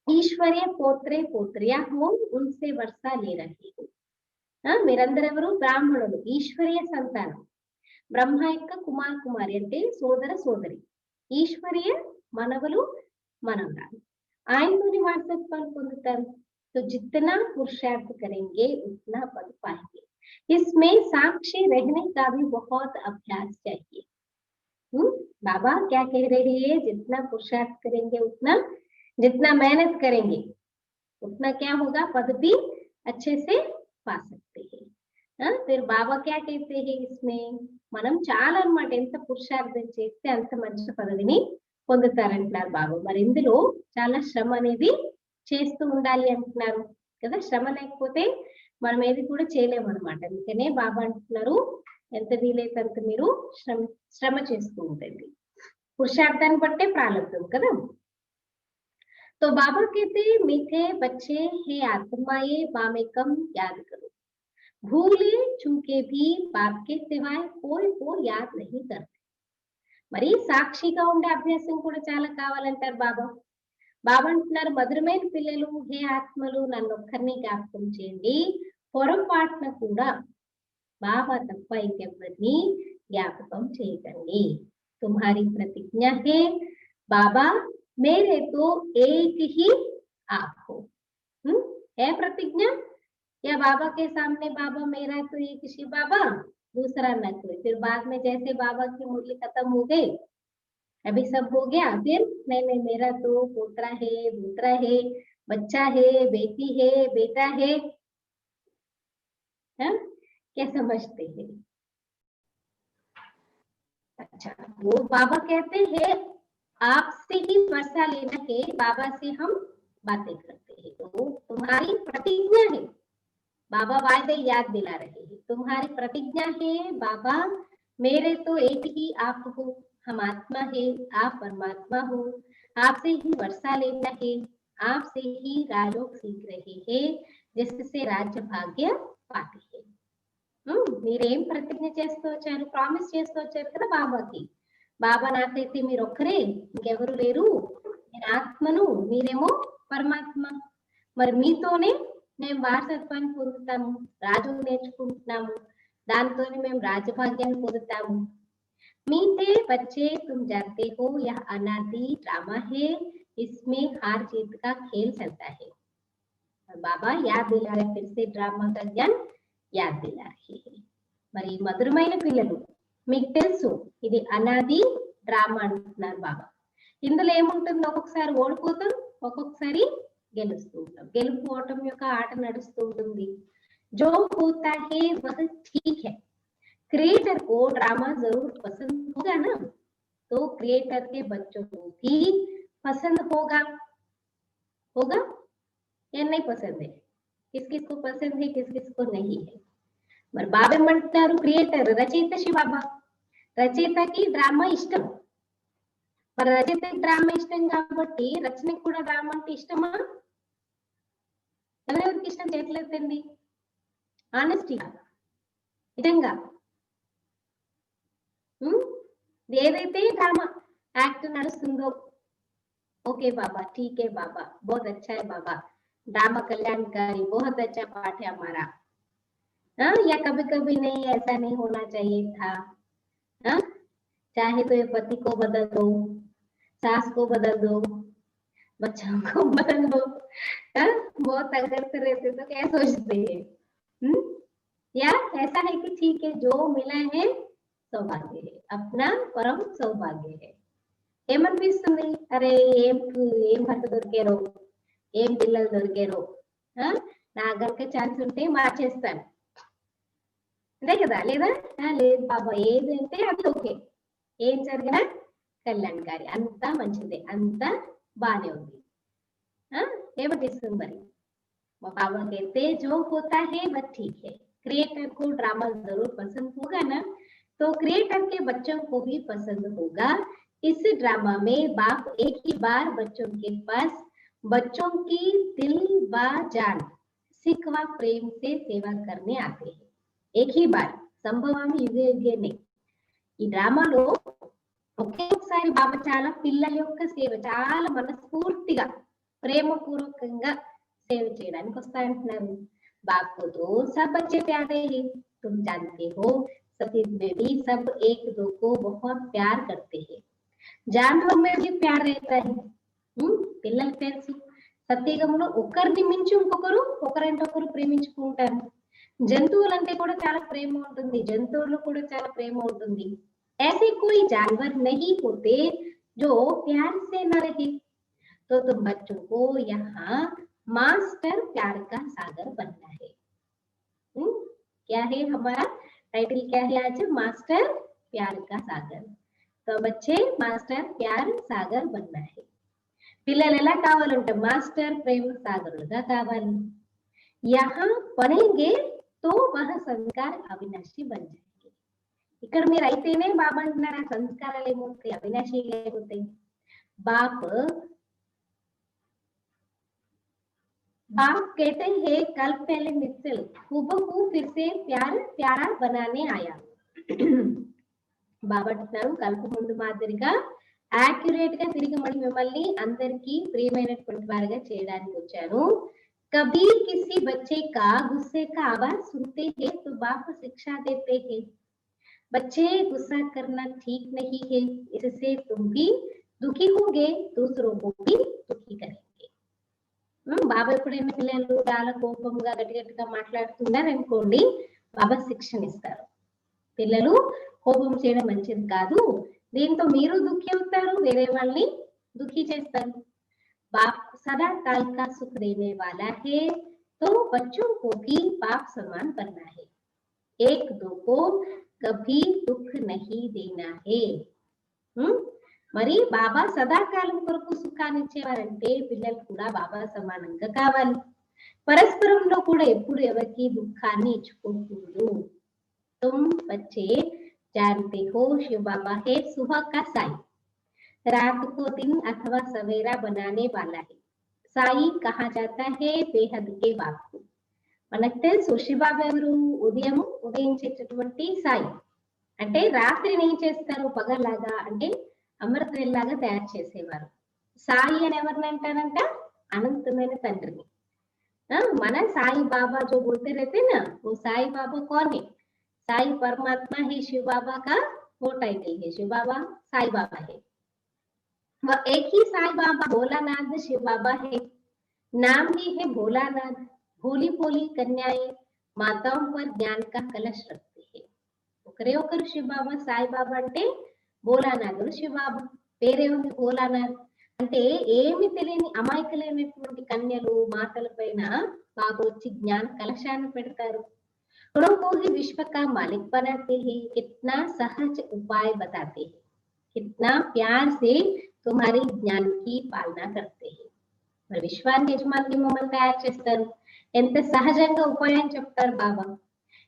ईश्वरीय पोत्रे पोत्रिया हो, उनसे वर्षा ले रही हो. మీరందరూ ఎవరు? బ్రాహ్మణులు, ఈశ్వరీయ సంతానం. బ్రహ్మ యొక్క కుమార్ కుమారి అంటే సోదర సోదరి, ఈశ్వరీయ మనవలు మనవరాలు, ఆయనతోని వారసత్వాలు పొందుతారు. तो जितना पुरुषार्थ करेंगे उतना पद पाएंगे. इसमें साक्षी रहने का भी बहुत अभ्यास चाहिए. बाबा क्या कह रहे हैं, जितना पुरुषार्थ करेंगे उतना, जितना मेहनत करेंगे उतना क्या होगा, पद भी अच्छे से पा सकते हैं. फिर బాబా क्या कहते हैं इसमें, మనం చాలా అన్నమాట ఎంత పురుషార్థం చేస్తే అంత మంచి పదవిని పొందుతారంటున్నారు బాబా. మరి ఇందులో చాలా శ్రమ అనేది చేస్తూ ఉండాలి అంటున్నారు కదా. శ్రమ లేకపోతే మనం ఏది కూడా చేయలేము అనమాట. అందుకనే బాబా అంటున్నారు, ఎంత వీలైతే అంత మీరు శ్రమ చేస్తూ ఉండండి. పురుషార్థాన్ని బట్టే ప్రారంభం కదా. तो बाबा कहते मीठे बच्चे हे आत्माए मामेकम याद करो, भूले चूके भी बाप के सिवाय कोई को याद नहीं करते. మరి సాక్షిగా ఉండే అభ్యాసం కూడా చాలా కావాలంటారు బాబా. బాబా అంటున్నారు, మధురమైన పిల్లలు, హే ఆత్మలు, నన్ను ఒక్కరిని జ్ఞాపకం చేయండి, పొరపాటున కూడా బాబా తప్ప ఇంకెవ్వరిని జ్ఞాపకం చేయకండి. తుమ్హారీ ప్రతిజ్ఞ హే బాబా मेरे तो एक ही आप हो. है प्रतिज्ञा या बाबा के सामने बाबा मेरा तो एक ही बाबा, दूसरा न कोई. फिर बाद में जैसे बाबा की मुरली खत्म हो गई, अभी सब हो गया, फिर नहीं मेरा तो पोतरा है, दूसरा है, बच्चा है, बेटी है, बेटा है, हाँ? क्या समझते हैं? अच्छा, वो बाबा कहते हैं आपसे ही वर्षा लेना है, बाबा से हम बातें करते हैं। तो तुम्हारी प्रतिज्ञा है, बाबा वायदे याद दिला रहे हैं, तुम्हारी प्रतिज्ञा है बाबा, मेरे तो एक ही आप हो, हम आत्मा है, आप परमात्मा हो, आपसे ही वर्षा लेना है, आपसे ही राजयोग सीख रहे हैं, जिससे राज्य भाग्य पाते हैं। మీరేం ప్రతిజ్ఞ చేస్తూ వచ్చారు, ప్రామిస్ చేస్తూ వచ్చారు కదా బాబాకి. బాబా నాకైతే మీరు ఒక్కరే, ఇంకెవరు లేరు, నేను ఆత్మను, మీరేమో పరమాత్మ, మరి మీతోనే మేము వారసత్వాన్ని పొందుతాము, రాజు నేర్చుకుంటున్నాము, దాంతోనే మేము రాజభాగ్యాన్ని పొందుతాము. मीठे बच्चे तुम जानते हो यह अनादि ड्रामा है, इसमें हार जीत का खेल चलता है. बाबा याद दिला रहे, फिर से ड्रामा का ज्ञान याद दिला रहे हैं. మరి మధురమైన పిల్లలు, మీకు తెలుసు ఇది అనాది డ్రామా అంటున్నారు బాబా. ఇందులో ఏముంటుంది, ఒక్కొక్కసారి ఓడిపోతాం, ఒక్కొక్కసారి గెలుస్తూ ఉంటాం. గెలుపు ఓటం యొక్క ఆట నడుస్తూ ఉంటుంది. जो होता है वह ठीक है, क्रिएटर को ड्रामा जरूर पसंद होगा ना, तो क्रिएटर के बच्चों को भी पसंद होगा, होगा या नहीं पसंद है? किस किस को पसंद है, किस किस को नहीं है? మరి బాబా ఏమంటున్నారు, క్రియేటర్ రచయిత శివ బాబా, రచయితకి డ్రామా ఇష్టం. మరి రచయితకి డ్రామా ఇష్టం కాబట్టి రచనకి కూడా డ్రామా అంటే ఇష్టమా? ఎవరెవరికి ఇష్టం చేయట్లేదండి, ఆనెస్టీగా, నిజంగా. ఏదైతే డ్రామా యాక్ట్ నడుస్తుందో, ओके बाबा, ठीक है बाबा, बहुत अच्छा है बाबा, ड्रामा कल्याणकारी, बहुत अच्छा पाठ है हमारा. हाँ, या कभी कभी नहीं, ऐसा नहीं होना चाहिए था. हाँ, चाहे तो ये पति को बदल दो, सास को बदल दो, बच्चों को बदल दो. हाँ, बहुत अगर से रहते तो क्या सोचते हैं? या ऐसा है कि ठीक है, जो मिला है सौभाग्य है, अपना परम सौभाग्य है. ఏమనిపిస్తుంది, అరే ఏం భర్త దొరికారో, ఏం పిల్లలు దొరికారో, నా గనక ఛాన్స్ ఉంటే మార్చేస్తాను, అంతే కదా? లేదా లేదు బాబా, ఏదంటే అది ఓకే, ఏం జరిగినా కళ్యాణకారి, అంతా మంచిదే, అంతా బానే ఉంది. ఏమనిపిస్తుంది మరి? మా బాబా कहते जो होता है वह ठीक है, क्रिएटर को ड्रामा जरूर पसंद होगा ना, तो क्रिएटर के बच्चों को भी पसंद होगा. इस ड्रामा में बाप एक ही बार बच्चों के पास बच्चों की दिल व जान सिखवा प्रेम से सेवा करने आते हैं. एक ही बार, సంభవం యుగే యుగేనే. ఈ డ్రామాలో ఒకేసారి బాబా చాలా పిల్లల యొక్క సేవ, చాలా మనస్ఫూర్తిగా ప్రేమపూర్వకంగా సేవ చేయడానికి వస్తారంటున్నారు. బాప్కు తో సబ్ బच्चे प्यारे हैं, तुम जानते हो सतीज में भी सब एक दो को बहुत प्यार करते हैं. जानवर में भी प्यार रहता है. పిల్లలు తెలుసు, సత్యయుగంలో ఒకరిని మించి ఇంకొకరు, ఒకరంటే ఒకరు ప్రేమించుకుంటారు. జంతువులంటే కూడా చాలా ప్రేమ ఉంటుంది, జంతువులు కూడా చాలా ప్రేమ ఉంటుంది. ऐसे कोई जानवर नहीं होते जो प्यार से न रहे. तो तुम बच्चों को यहाँ मास्टर प्यार का सागर बनना है. क्या है हमारा टाइटल, क्या है आज? मास्टर प्यार का सागर. तो बच्चे मास्टर प्यार सागर बनना है. పిల్లలు ఎలా కావాలంటే మాస్టర్ ప్రేమ సాగరులుగా కావాలి. यहाँ बनेंगे तो वह संस्कार अविनाशी बन जाएंगे. ఇక్కడ మీరు అయితేనే బాబా అంటున్నారు, ఆ సంస్కారాలు ఏమవుతాయి, అవినాశి అయిపోతాయి. बाप कहते हैं कल पहले मिसल हूबहू फिर से प्यार प्यारा बनाने आया. బాబా అంటున్నారు, కల్ప ముందు మాదిరిగా యాక్యురేట్ గా తిరిగి మళ్ళీ మిమ్మల్ని అందరికీ ప్రియమైనటువంటి వారిగా చేయడానికి వచ్చాను. कभी किसी बच्चे का गुस्से का आवाज सुनते हैं तो बाप शिक्षा देते हैं. बच्चे गुस्सा करना ठीक नहीं है, इससे तुम भी दुखी होंगे, दूसरों को भी दुखी करेंगे. బాబా ఎప్పుడైనా పిల్లలు చాలా కోపంగా గట్టి గట్టిగా మాట్లాడుతున్నారు అనుకోండి, బాబా శిక్షణ ఇస్తారు. పిల్లలు కోపం చేయడం మంచిది కాదు, దీంతో మీరు దుఃఖి అవుతారు, వేరే వాళ్ళని దుఃఖి చేస్తారు. बाप सदा काल का सुख देने वाला है, तो बच्चों को भी बाप समान बनना है। एक दो को कभी दुख नहीं देना है। మరి బాబా సదాకాలం కొరకు సుఖాన్ని ఇచ్చేవారంటే పిల్లలు కూడా బాబా సమానంగా కావాలి. పరస్పరంలో కూడా ఎప్పుడు ఎవరికి దుఃఖాన్ని ఇచ్చుకోకూడదు. तुम बच्चे जानते हो शिव बाबा है सुबह का साई, रात को दिन अथवा सवेरा बनाने वाला है. साई कहा जाता है बेहद के बाप को. మనకు తెలుసు శివబాబా ఎవరు? ఉదయించేటటువంటి సాయి. అంటే రాత్రిని ఏం చేస్తారు? పగలాగా అంటే అమృతలాగా తయారు చేసేవారు. సాయి అని ఎవరిని అంటారంట? అనంతమైన తండ్రిని. మన సాయి బాబా जो बोलते रहते ना, वो साई बाबा कौन है? साई परमात्मा है. शिव बाबा का वो टाइटल है, शिव बाबा साई बाबा है. वह एक ही साई बाबा भोलानाथ शिव बाबा है. नाम ही है भोलानाथ. भोली भोली कन्याएं माताओं पर ज्ञान का कलश रखती है. ఒకరే ఒకరు శివ బాబా సాయి బాబా అంటే భోలానాథుడు శివ బాబా. పేరే ఉంది భోలానాథ్ అంటే ఏమి తెలియని అమాయకులైనటువంటి కన్యలు మాతల పైన బాబా వచ్చి జ్ఞాన కలశాన్ని పెడతారు. गुणों को ही विश्व का मालिक बनाते हैं. कितना सहज उपाय बताते हैं, कितना प्यार से तुम्हारी ज्ञान की पालना करते हैं. మరి విశ్వానికి యజమానికి మమ్మల్ని తయారు చేస్తారు. ఎంత సహజంగా ఉపాయం చెప్తారు బాబా.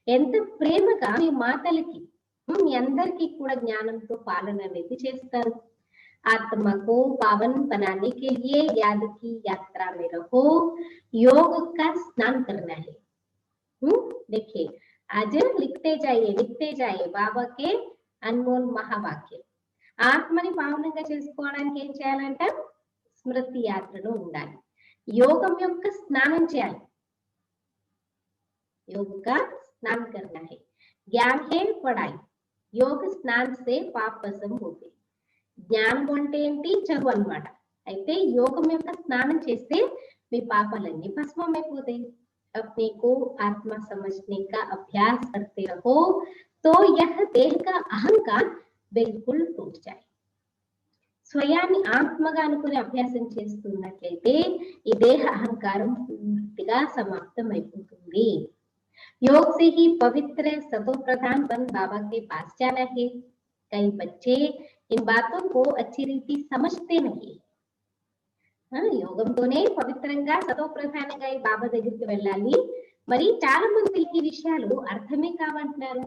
ఎంత ప్రేమగా మీ మాతలకి మీ అందరికీ కూడా జ్ఞానంతో పాలన అనేది చేస్తారు. आत्मा को पावन बनाने के लिए याद की यात्रा में रहो. योग का स्नान करना है. देखिए आज लिखते जाइए बाबा के अनमोल महावाक्य. ఆత్మని పావనంగా చేసుకోవడానికి ఏం చేయాలంట? స్మృతి యాత్రలో ఉండాలి. యోగం యొక్క స్నానం చేయాలి. योग का स्नान करना है. ज्ञान है पढ़ाई. योग स्नान से पाप भस्म होते. జ్ఞానం అంటే ఏంటి? చదువు అన్నమాట. అయితే యోగం యొక్క స్నానం చేస్తే మీ పాపాలన్నీ భస్మం అయిపోతాయి. अपने को आत्मा समझने का अभ्यास करते रहो तो यह देह का अहंकार बिल्कुल टूट जाए. స్వయాన్ని ఆత్మగా అనుకుని అభ్యాసం చేస్తున్నట్లయితే ఈ దేహ అహంకారం పూర్తిగా సమాప్తం అయిపోతుంది. योग से ही पवित्र सतो प्रधान बन बाबा के पास जाना है. कई बच्चे इन बातों को अच्छी रीति समझते नहीं. యోగంతోనే పవిత్రంగా సతో ప్రధానంగా ఈ బాబా దగ్గరికి వెళ్ళాలి. మరి చాలా మందికి ఈ విషయాలు అర్థమే కావంటున్నారు.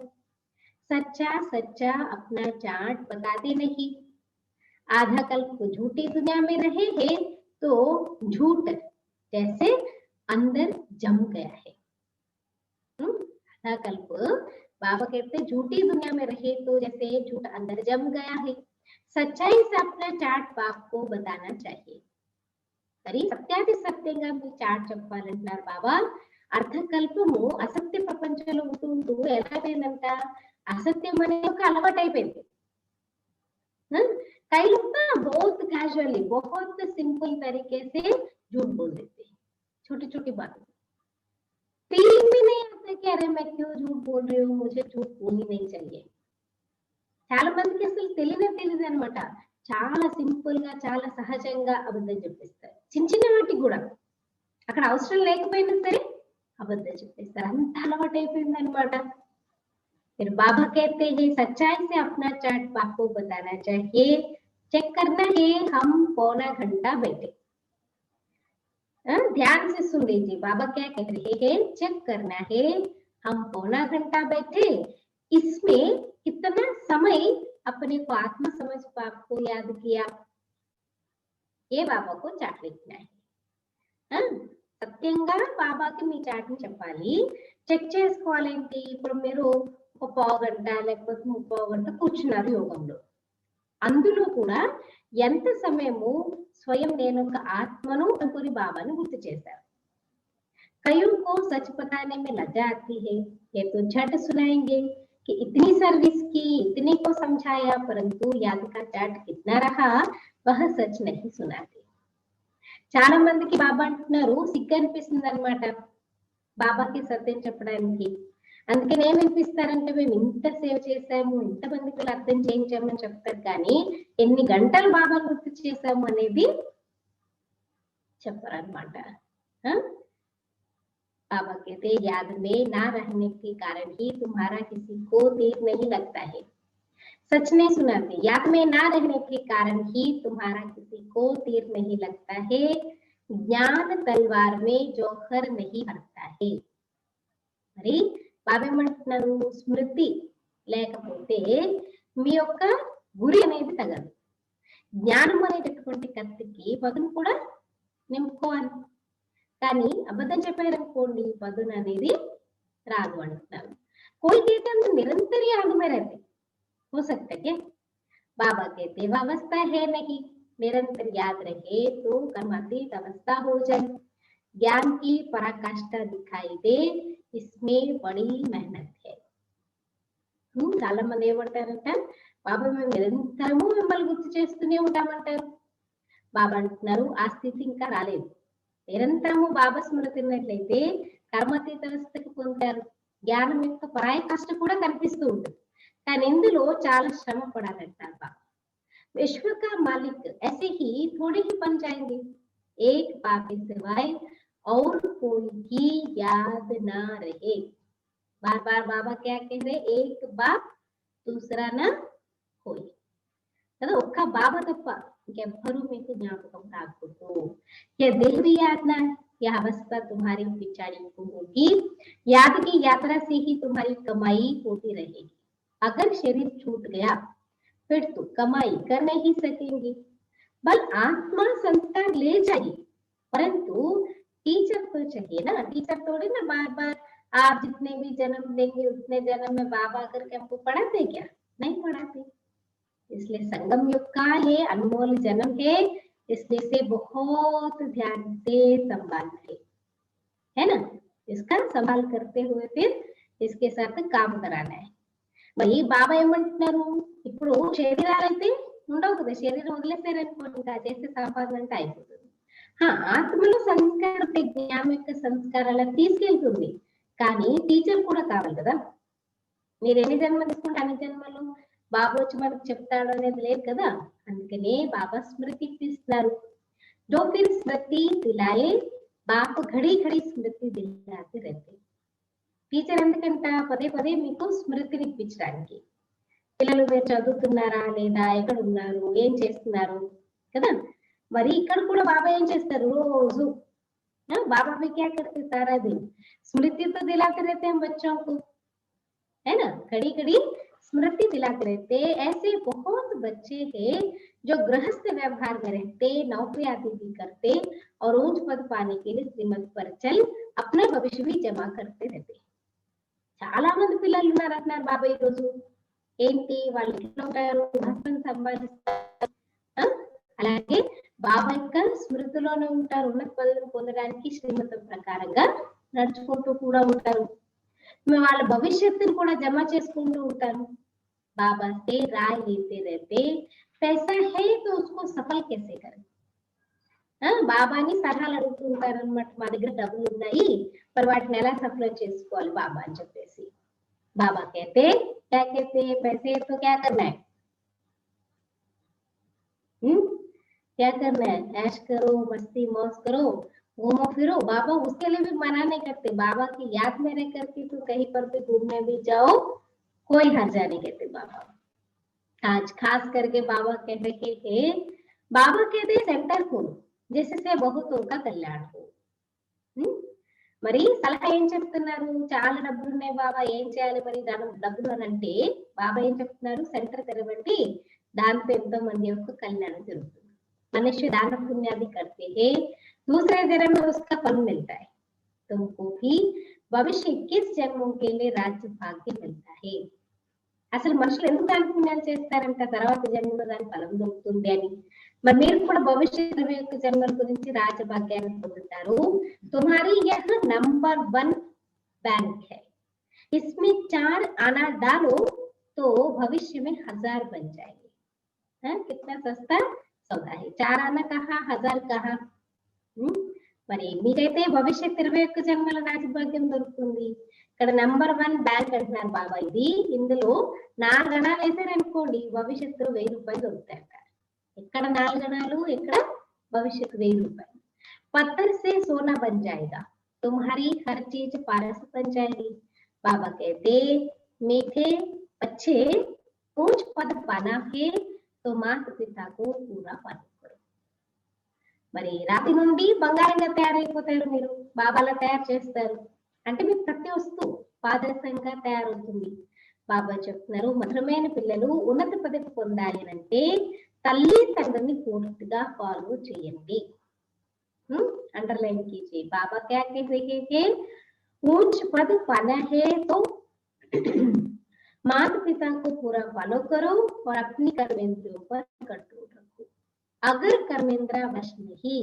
సచ్చా సచ్చా అప్నా చాట్ బతాతే నహీ. आधा कल्प झूठी दुनिया में रहे हैं तो झूठ जैसे अंदर जम गया है. आधा कल्प बाबा कहते झूठी दुनिया में रहे तो जैसे झूठ अंदर जम गया है. सच्चाई से अपना चाट बाप को बताना चाहिए. మరి సత్యాది సత్యంగా మీ చాట్ చెప్పాలంటున్నారు బాబా. అర్ధకల్పము అసత్య ప్రపంచంలో ఉంటూ ఎలాగైందంట? అసత్యం అనేది ఒక అలవాటు అయిపోయింది. कई लोग ना बहुत कैजुअली बहुत सिंपल तरीके से झूठ बोल देते हैं. छोटी छोटी बातों फीलिंग भी नहीं आता कि अरे मैं क्यों झूठ बोल रही हूँ, मुझे झूठ बोलनी नहीं चाहिए. చాలా మందికి అసలు తెలియదు అనమాట. చాలా సింపుల్ గా చాలా సహజంగా అబద్ధం చెప్పేస్తారు. చిన్న చిన్న వాటికి కూడా అక్కడ అవసరం లేకపోయినా సరే అబద్ధం చెప్పేస్తారు. అంత అలవాటు అయిపోయింది అనమాట. फिर बाबा कहते हैं सच्चाई से अपना चाट बाप को बताना चाहिए. चेक करना है हम पौना घंटा बैठे. ध्यान से सुन लीजिए बाबा क्या कह रहे हैं. चेक करना है हम पौना घंटा बैठे. इसमें कितना समय अपने को आत्मा समझ बाप को याद किया. ये बाबा को चाट लिखना है. సత్యంగా బాబాకి మీ చాట్ని చెప్పాలి. చెక్ చేసుకోవాలంటే ఇప్పుడు మీరు ఒక పావు గంట లేకపోతే 30 గంట కూర్చున్నారు యోగంలో. అందులో కూడా ఎంత సమయము స్వయం నేను ఒక ఆత్మను అనుకుని బాబాను గుర్తు చేశారు. कईयों को सच बताने में लज्जा आती है. ये तो झट सुनाएंगे कि इतनी सर्विस की, इतनी को समझाया, परंतु याद का चाट कितना रहा वह सच नहीं सुनाते. చాలా మందికి బాబా అంటున్నారు సిగ్గు అనిపిస్తుంది అనమాట బాబాకి సత్యం చెప్పడానికి. అందుకని ఏమనిపిస్తారంటే మేము ఇంత సేవ చేశాము, ఇంతమందికి అర్థం చేయించామని చెప్తారు, కానీ ఎన్ని గంటలు బాబా గుర్తు చేశాము అనేది చెప్పరన్నమాట. बाबा कहते याद में ना रहने के कारण ही तुम्हारा किसी को तीर नहीं लगता है। सच नहीं सुनाते, याद में ना रहने के कारण ही तुम्हारा किसी को तीर नहीं लगता है। ज्ञान तलवार में जोहर नहीं भरता है। మరి బాబా ఏమంటున్నారు, స్మృతి లేకపోతే మీ యొక్క గురి అనేది తగదు. జ్ఞానం అనేటటువంటి కత్తికి పదును కూడా నింపుకోవాలి, కానీ అబద్ధం చెప్పారనుకోండి పదును అనేది రాదు అంటున్నారు. कोई कहते हम निरंतर याद में रहते, हो सकता है क्या? बाबा कहते अवस्था है नहीं, निरंतर याद रहे तो कर्मातीत अवस्था हो जाए, ज्ञान की पराकाष्ठा दिखाई दे, इसमें बड़ी मेहनत है. చాలా మంది ఏమంటారంట, బాబా మేము నిరంతరము మిమ్మల్ని గుర్తు చేస్తూనే ఉంటామంటారు. బాబా అంటున్నారు ఆ స్థితి ఇంకా రాలేదు. నిరంతరము బాబా స్మృతి ఉన్నట్లయితే కర్మాతీత అవస్థకు పొందారు. జ్ఞానం యొక్క పరాయ కష్ట కూడా కనిపిస్తూ ఉంటుంది, కానీ ఇందులో చాలా శ్రమ పడాలంటారు బాబా. विश्व का मालिक ऐसे ही थोड़े ही बन जाएंगे, एक बाप के सिवाय और कोई की याद ना रहे. बार बार बाबा क्या कह रहे, एक बाप दूसरा ना कोई, కదా ఒక్క బాబా తప్ప ఇంకెవ్వరూ మీకు జ్ఞాపకం రాకూడదు. ये दिल भी याद ना, यह अवस्था तुम्हारी बिचारी को होगी, याद की यात्रा से ही तुम्हारी कमाई होती रहेगी. अगर शरीर छूट गया फिर तो कमाई कर नहीं सकेंगे, बल आत्मा संस्कार ले जाइए, परंतु टीचर तो चाहिए ना. टीचर थोड़ी ना बार बार आप जितने भी जन्म लेंगे उतने जन्म में बाबा करके हमको पढ़ाते क्या? नहीं पढ़ाते. इसलिए संगम युग का ये अनमोल जन्म है, इसलिए से बहुत ध्यान से संभालिए, है ना. इसका संभाल करते हुए फिर इसके साथ काम कराना है. మరి బాబా ఏమంటున్నారు, ఇప్పుడు శరీరాలు అయితే ఉండవు కదా, శరీరం వదిలేసారనుకోండి ఇంకా చేసే సంపాదన అంటే అయిపోతుంది. ఆత్మలో సంస్కారం జ్ఞానం యొక్క సంస్కారాలను తీసుకెళ్తుంది, కానీ టీచర్ కూడా కావాలి కదా. మీరు ఎన్ని జన్మలు తీసుకుంటే అన్ని జన్మలు బాబా వచ్చి మనకు చెప్తాడు అనేది లేదు కదా. అందుకనే బాబా స్మృతి ఇస్తున్నారు. जो फिर स्मृति दिलाए बाप घड़ी घड़ी स्मृति दिलाते रहते. టీచర్ ఎందుకంట పదే పదే మీకు స్మృతిని ఇప్పించడానికి. పిల్లలు మీరు చదువుతున్నారా లేదా, ఎక్కడ ఉన్నారు, ఏం చేస్తున్నారు కదా. మరి ఇక్కడ కూడా బాబా ఏం చేస్తారు, రోజు बाबा भी क्या करते सारा दिन स्मृति तो दिलाते रहते हैं बच्चों को, है ना. घड़ी घड़ी स्मृति दिलाते रहते. ऐसे बहुत बच्चे हैं जो गृहस्थ व्यवहार में रहते, नौकरी आदि भी करते और ऊंच पद पाने के लिए श्रीमत पर चल अपना भविष्य भी जमा करते रहते. చాలా మంది పిల్లలు ఉన్నారు అంటున్నారు బాబా ఈ రోజు. ఏంటి వాళ్ళు ఇంట్లో ఉంటారు, హస్బెండ్ సంపాదిస్తారు, అలాగే బాబా యొక్క స్మృతిలోనే ఉంటారు, ఉన్నత పదవిని పొందడానికి శ్రీమతం ప్రకారంగా నడుచుకుంటూ కూడా ఉంటారు. వాళ్ళ భవిష్యత్తును కూడా జమ చేసుకుంటూ ఉంటారు. బాబా से राय लेते रहते, पैसा है तो उसको सफल कैसे करें. బాబాని సలహాలు అడుగుతూ ఉంటారు అనమాట. మా దగ్గర డబ్బులు ఉన్నాయి, మరి వాటిని ఎలా సఫలం చేసుకోవాలి బాబా అని చెప్పేసి. బాబా कहते क्या कहते, पैसे तो क्या करना है, क्या करना है, ऐश करो, मस्ती मौज करो, घूमो फिरो. बाबा उसके लिए भी मना नहीं करते. बाबा की याद में रह करके तो कहीं पर भी घूमने भी जाओ, कोई हर्जा नहीं कहते बाबा. आज खास करके बाबा कह रहे हैं, बाबा कहते सेंटर खोलो जिससे बहुतों का कल्याण हो. మరి సలహా ఏం చెప్తున్నారు, చాలా డబ్బులు ఉన్నాయి బాబా ఏం చేయాలి మరి డబ్బులు అని అంటే బాబా ఏం చెప్తున్నారు, సెంటర్ తెరవండి, దాంతో ఎంతో మంది యొక్క కళ్యాణం జరుగుతుంది. మనుష్య దాన పుణ్యాది करते हैं, दूसरे जन्म में उसका फल मिलता है. तुमको भी भविष्य 21 जन्मों के लिए राज्य भाग्य मिलता है. అసలు మనుషులు ఎందుకు దాన పుణ్యాలు చేస్తారంట, తర్వాత జన్మలో దాని ఫలం దొరుకుతుంది అని. మరి మీరు కూడా భవిష్యత్ 21 జన్మల గురించి రాజభాగ్యాన్ని పొందుతారు. तुम्हारी यह नंबर 1 बैंक है, इसमें 4 आना डालो तो भविष्य में 1000 बन जाएंगे. कितना सस्ता सौदा है. 4 आना कहा, 1000 कहा. మరి మీకైతే భవిష్యత్ 21 జన్మల రాజభాగ్యం దొరుకుతుంది. ఇక్కడ నంబర్ 1 బ్యాంక్ అంటున్నారు బాబా. ఇది ఇందులో 4 గణాలు వేసారనుకోండి భవిష్యత్తులో 1000 రూపాయలు దొరుకుతాయి. ఎక్కడ 4 గణాలు, ఎక్కడ భవిష్యత్తు 1000 రూపాయలు. पत्थर से सोना बन जाएगा, तुम्हारी हर चीज पारस बन जाएगी। बाबा कहते मीठे बच्चे ऊंच पद पाना है तो माता पिता को पूरा पालन करो। మరి రాతి నుండి బంగారంగా తయారైపోతారు మీరు, బాబాలా తయారు చేస్తారు అంటే మీ ప్రతి వస్తువు పాదరసంగా తయారవుతుంది. బాబా చెప్తున్నారు మధురమైన పిల్లలు ఉన్నత పదవి పొందాలి అంటే తల్లి తండ్రిని పూర్తిగా ఫాలో చేయండి. अंडरलाइन कीजिए, बाबा क्या कह रहे हैं, ऊंच पद पाना है तो माता पिता को पूरा फॉलो करो और अपनी कर्मेंद्रियों पर कंट्रोल रखो। अगर कर्मेंद्र वश नहीं,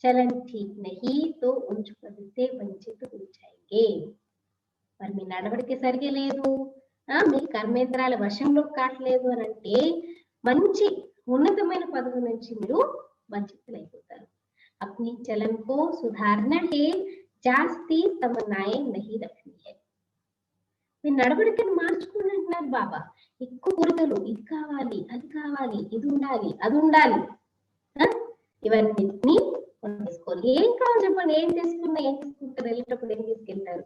चलन ठीक नहीं तो ऊंच पद से वंचित हो जाएंगे। మరి మీ నడవడికి సరిగా లేదు, మీ కర్మేంద్రాల వశంలో కావట్లేదు అని అంటే మంచి ఉన్నతమైన పదవి నుంచి మీరు వంచితులైపోతారు. अपनी चलन को सुधारना है, जास्ती तमन्नाएं नहीं रखनी है. మీ నడవడికను మార్చుకోండి అంటున్నారు బాబా. ఎక్కువ కోరికలు, ఇది కావాలి, అది కావాలి, ఇది ఉండాలి, అది ఉండాలి, ఇవన్నిటిని తీసుకోవాలి. ఏం కావాలి చెప్పండి, ఏం తీసుకున్నా ఏం తీసుకుంటారు, వెళ్ళేటప్పుడు ఏం తీసుకెళ్తారు?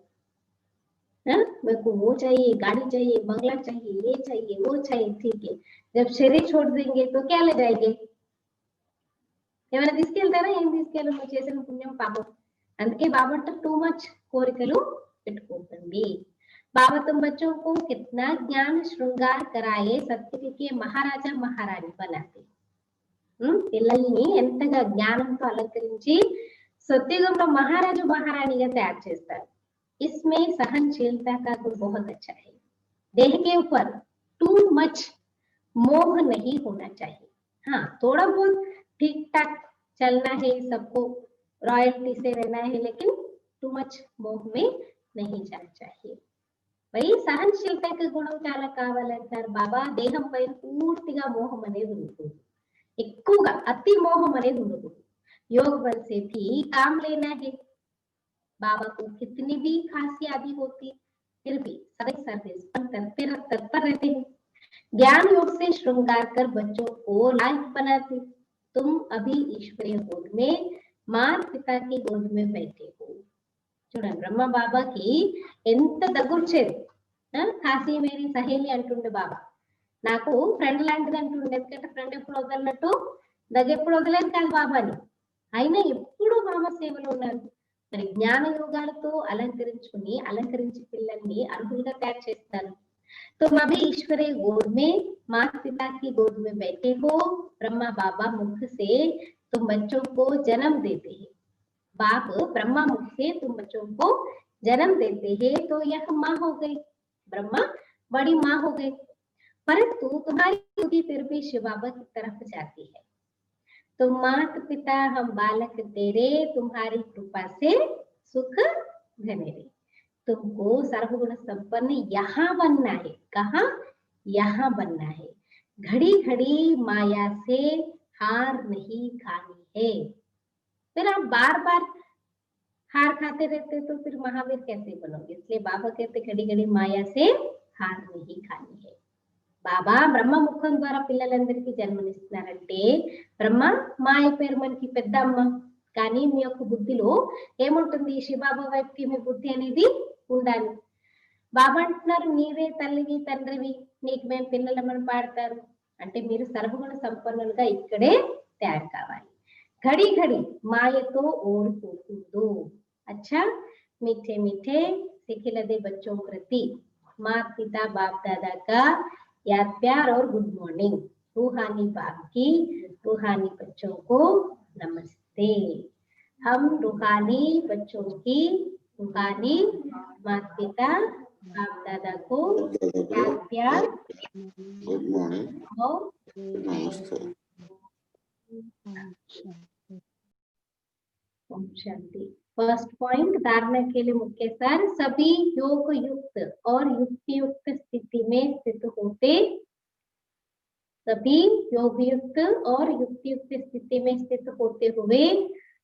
मेरे को वो चाहिए, गाड़ी चाहिए, बंगला चाहिए, ये चाहिए, वो चाहिए, ठीक है. जब शरीर छोड़ देंगे तो क्या ले जाएंगे? ఏమైనా తీసుకెళ్తారా? ఏం తీసుకెళ్ళి నువ్వు చేసిన పుణ్యం పాపం. అందుకే బాబా టూ మచ్ కోరికలు పెట్టుకోకండి. बाबा तुम बच्चों को कितना ज्ञान श्रृंगार कराए सत्य के महाराजा महाराणी बनाते. పిల్లల్ని ఎంతగా జ్ఞానంతో అలంకరించి సత్యుగంలో మహారాజు మహారాణిగా తయారు చేస్తారు. इसमें सहनशीलता का गुण बहुत अच्छा है. देह के ऊपर टू मच मोह नहीं होना चाहिए. हाँ, थोड़ा बहुत ठीक ठाक चलना है, सबको रॉयल्टी से रहना है, लेकिन टू मच मोह में नहीं जाना चाहिए. भाई సహనశీలతకి గుణం చాలా కావాలంటారు బాబా. దేహం పైన పూర్తిగా మోహం అనేది ఉండకూడదు, ఎక్కువగా అతి మోహం అనేది ఉండకూడదు. योग बल से भी काम लेना है. बाबा को कितनी भी खांसी आदि होती फिर भी सदैव सर्विस पर तत्पर रहते हैं. ज्ञान योग से श्रृंगार कर बच्चों को लायक बनाते. तुम अभी ईश्वरीय गोद में माता पिता की गोद में बैठे हो. చూడండి బ్రహ్మ బాబాకి ఎంత దగ్గొచ్చేది. కాశీ మేరీ సహేలి అంటుండే బాబా, నాకు ఫ్రెండ్ లాంటిది అంటుండే. ఎందుకంటే ఫ్రెండ్ ఎప్పుడు వదలనట్టు దగ్గర ఎప్పుడు వదలేదు కాదు బాబాని, అయినా ఎప్పుడు బాబా సేవలో ఉన్నారు. మరి జ్ఞాన యోగాలతో అలంకరించి పిల్లల్ని అర్హులుగా తయారు చేస్తారు. तुम अभी ईश्वरीय गोद में माता पिता की गोद में बैठे हो. ब्रह्मा बाबा मुख से तुम बच्चों को जन्म देते हैं. बाप ब्रह्मा मुख से तुम बच्चों को जन्म देते हैं तो यह माँ हो गई, ब्रह्मा बड़ी माँ हो गई. परंतु तुम्हारी बुद्धि फिर भी शिव बाबा की तरफ जाती है. तो माता पिता हम बालक तेरे, तुम्हारी कृपा से सुख धने रे. तुमको सर्वगुण संपन्न यहाँ बनना है. कहाँ? यहाँ बनना है. घड़ी घड़ी माया से हार नहीं खानी है. फिर आप बार बार हार खाते रहते तो फिर महावीर कैसे बनोगे? इसलिए बाबा कहते घड़ी घड़ी माया से हार नहीं खानी है. బాబా బ్రహ్మ ముఖం ద్వారా పిల్లలందరికీ జన్మనిస్తున్నారంటే బ్రహ్మ మా అయిపోయారు మనకి పెద్ద అమ్మ. కానీ మీ యొక్క బుద్ధిలో ఏముంటుంది? శివబాబా వైపుకి మీ బుద్ధి అనేది ఉండాలి. బాబా అంటున్నారు నీవే తల్లివి తండ్రివి, నీకు మేము పిల్లలమని పాడతారు అంటే మీరు సర్వగుణ సంపన్నులుగా ఇక్కడే తయారు కావాలి. घड़ी घड़ी मायतो और पोकूदो. अच्छा, मीठे मीठे सिखिलदे बच्चों प्रति माता पिता बाप दादा का याद प्यार और गुड मॉर्निंग. रूहानी बाप की रूहानी बच्चों को नमस्ते. हम रूहानी बच्चों की रूहानी माता पिता बाप दादा को याद प्यार गुड मॉर्निंग और नमस्ते. शांति. फर्स्ट पॉइंट धारणा के लिए मुख्य सार, सभी योग युक्त और युक्ति युक्त स्थिति में स्थित होते, सभी योग युक्त और युक्ति युक्त स्थिति में स्थित होते हुए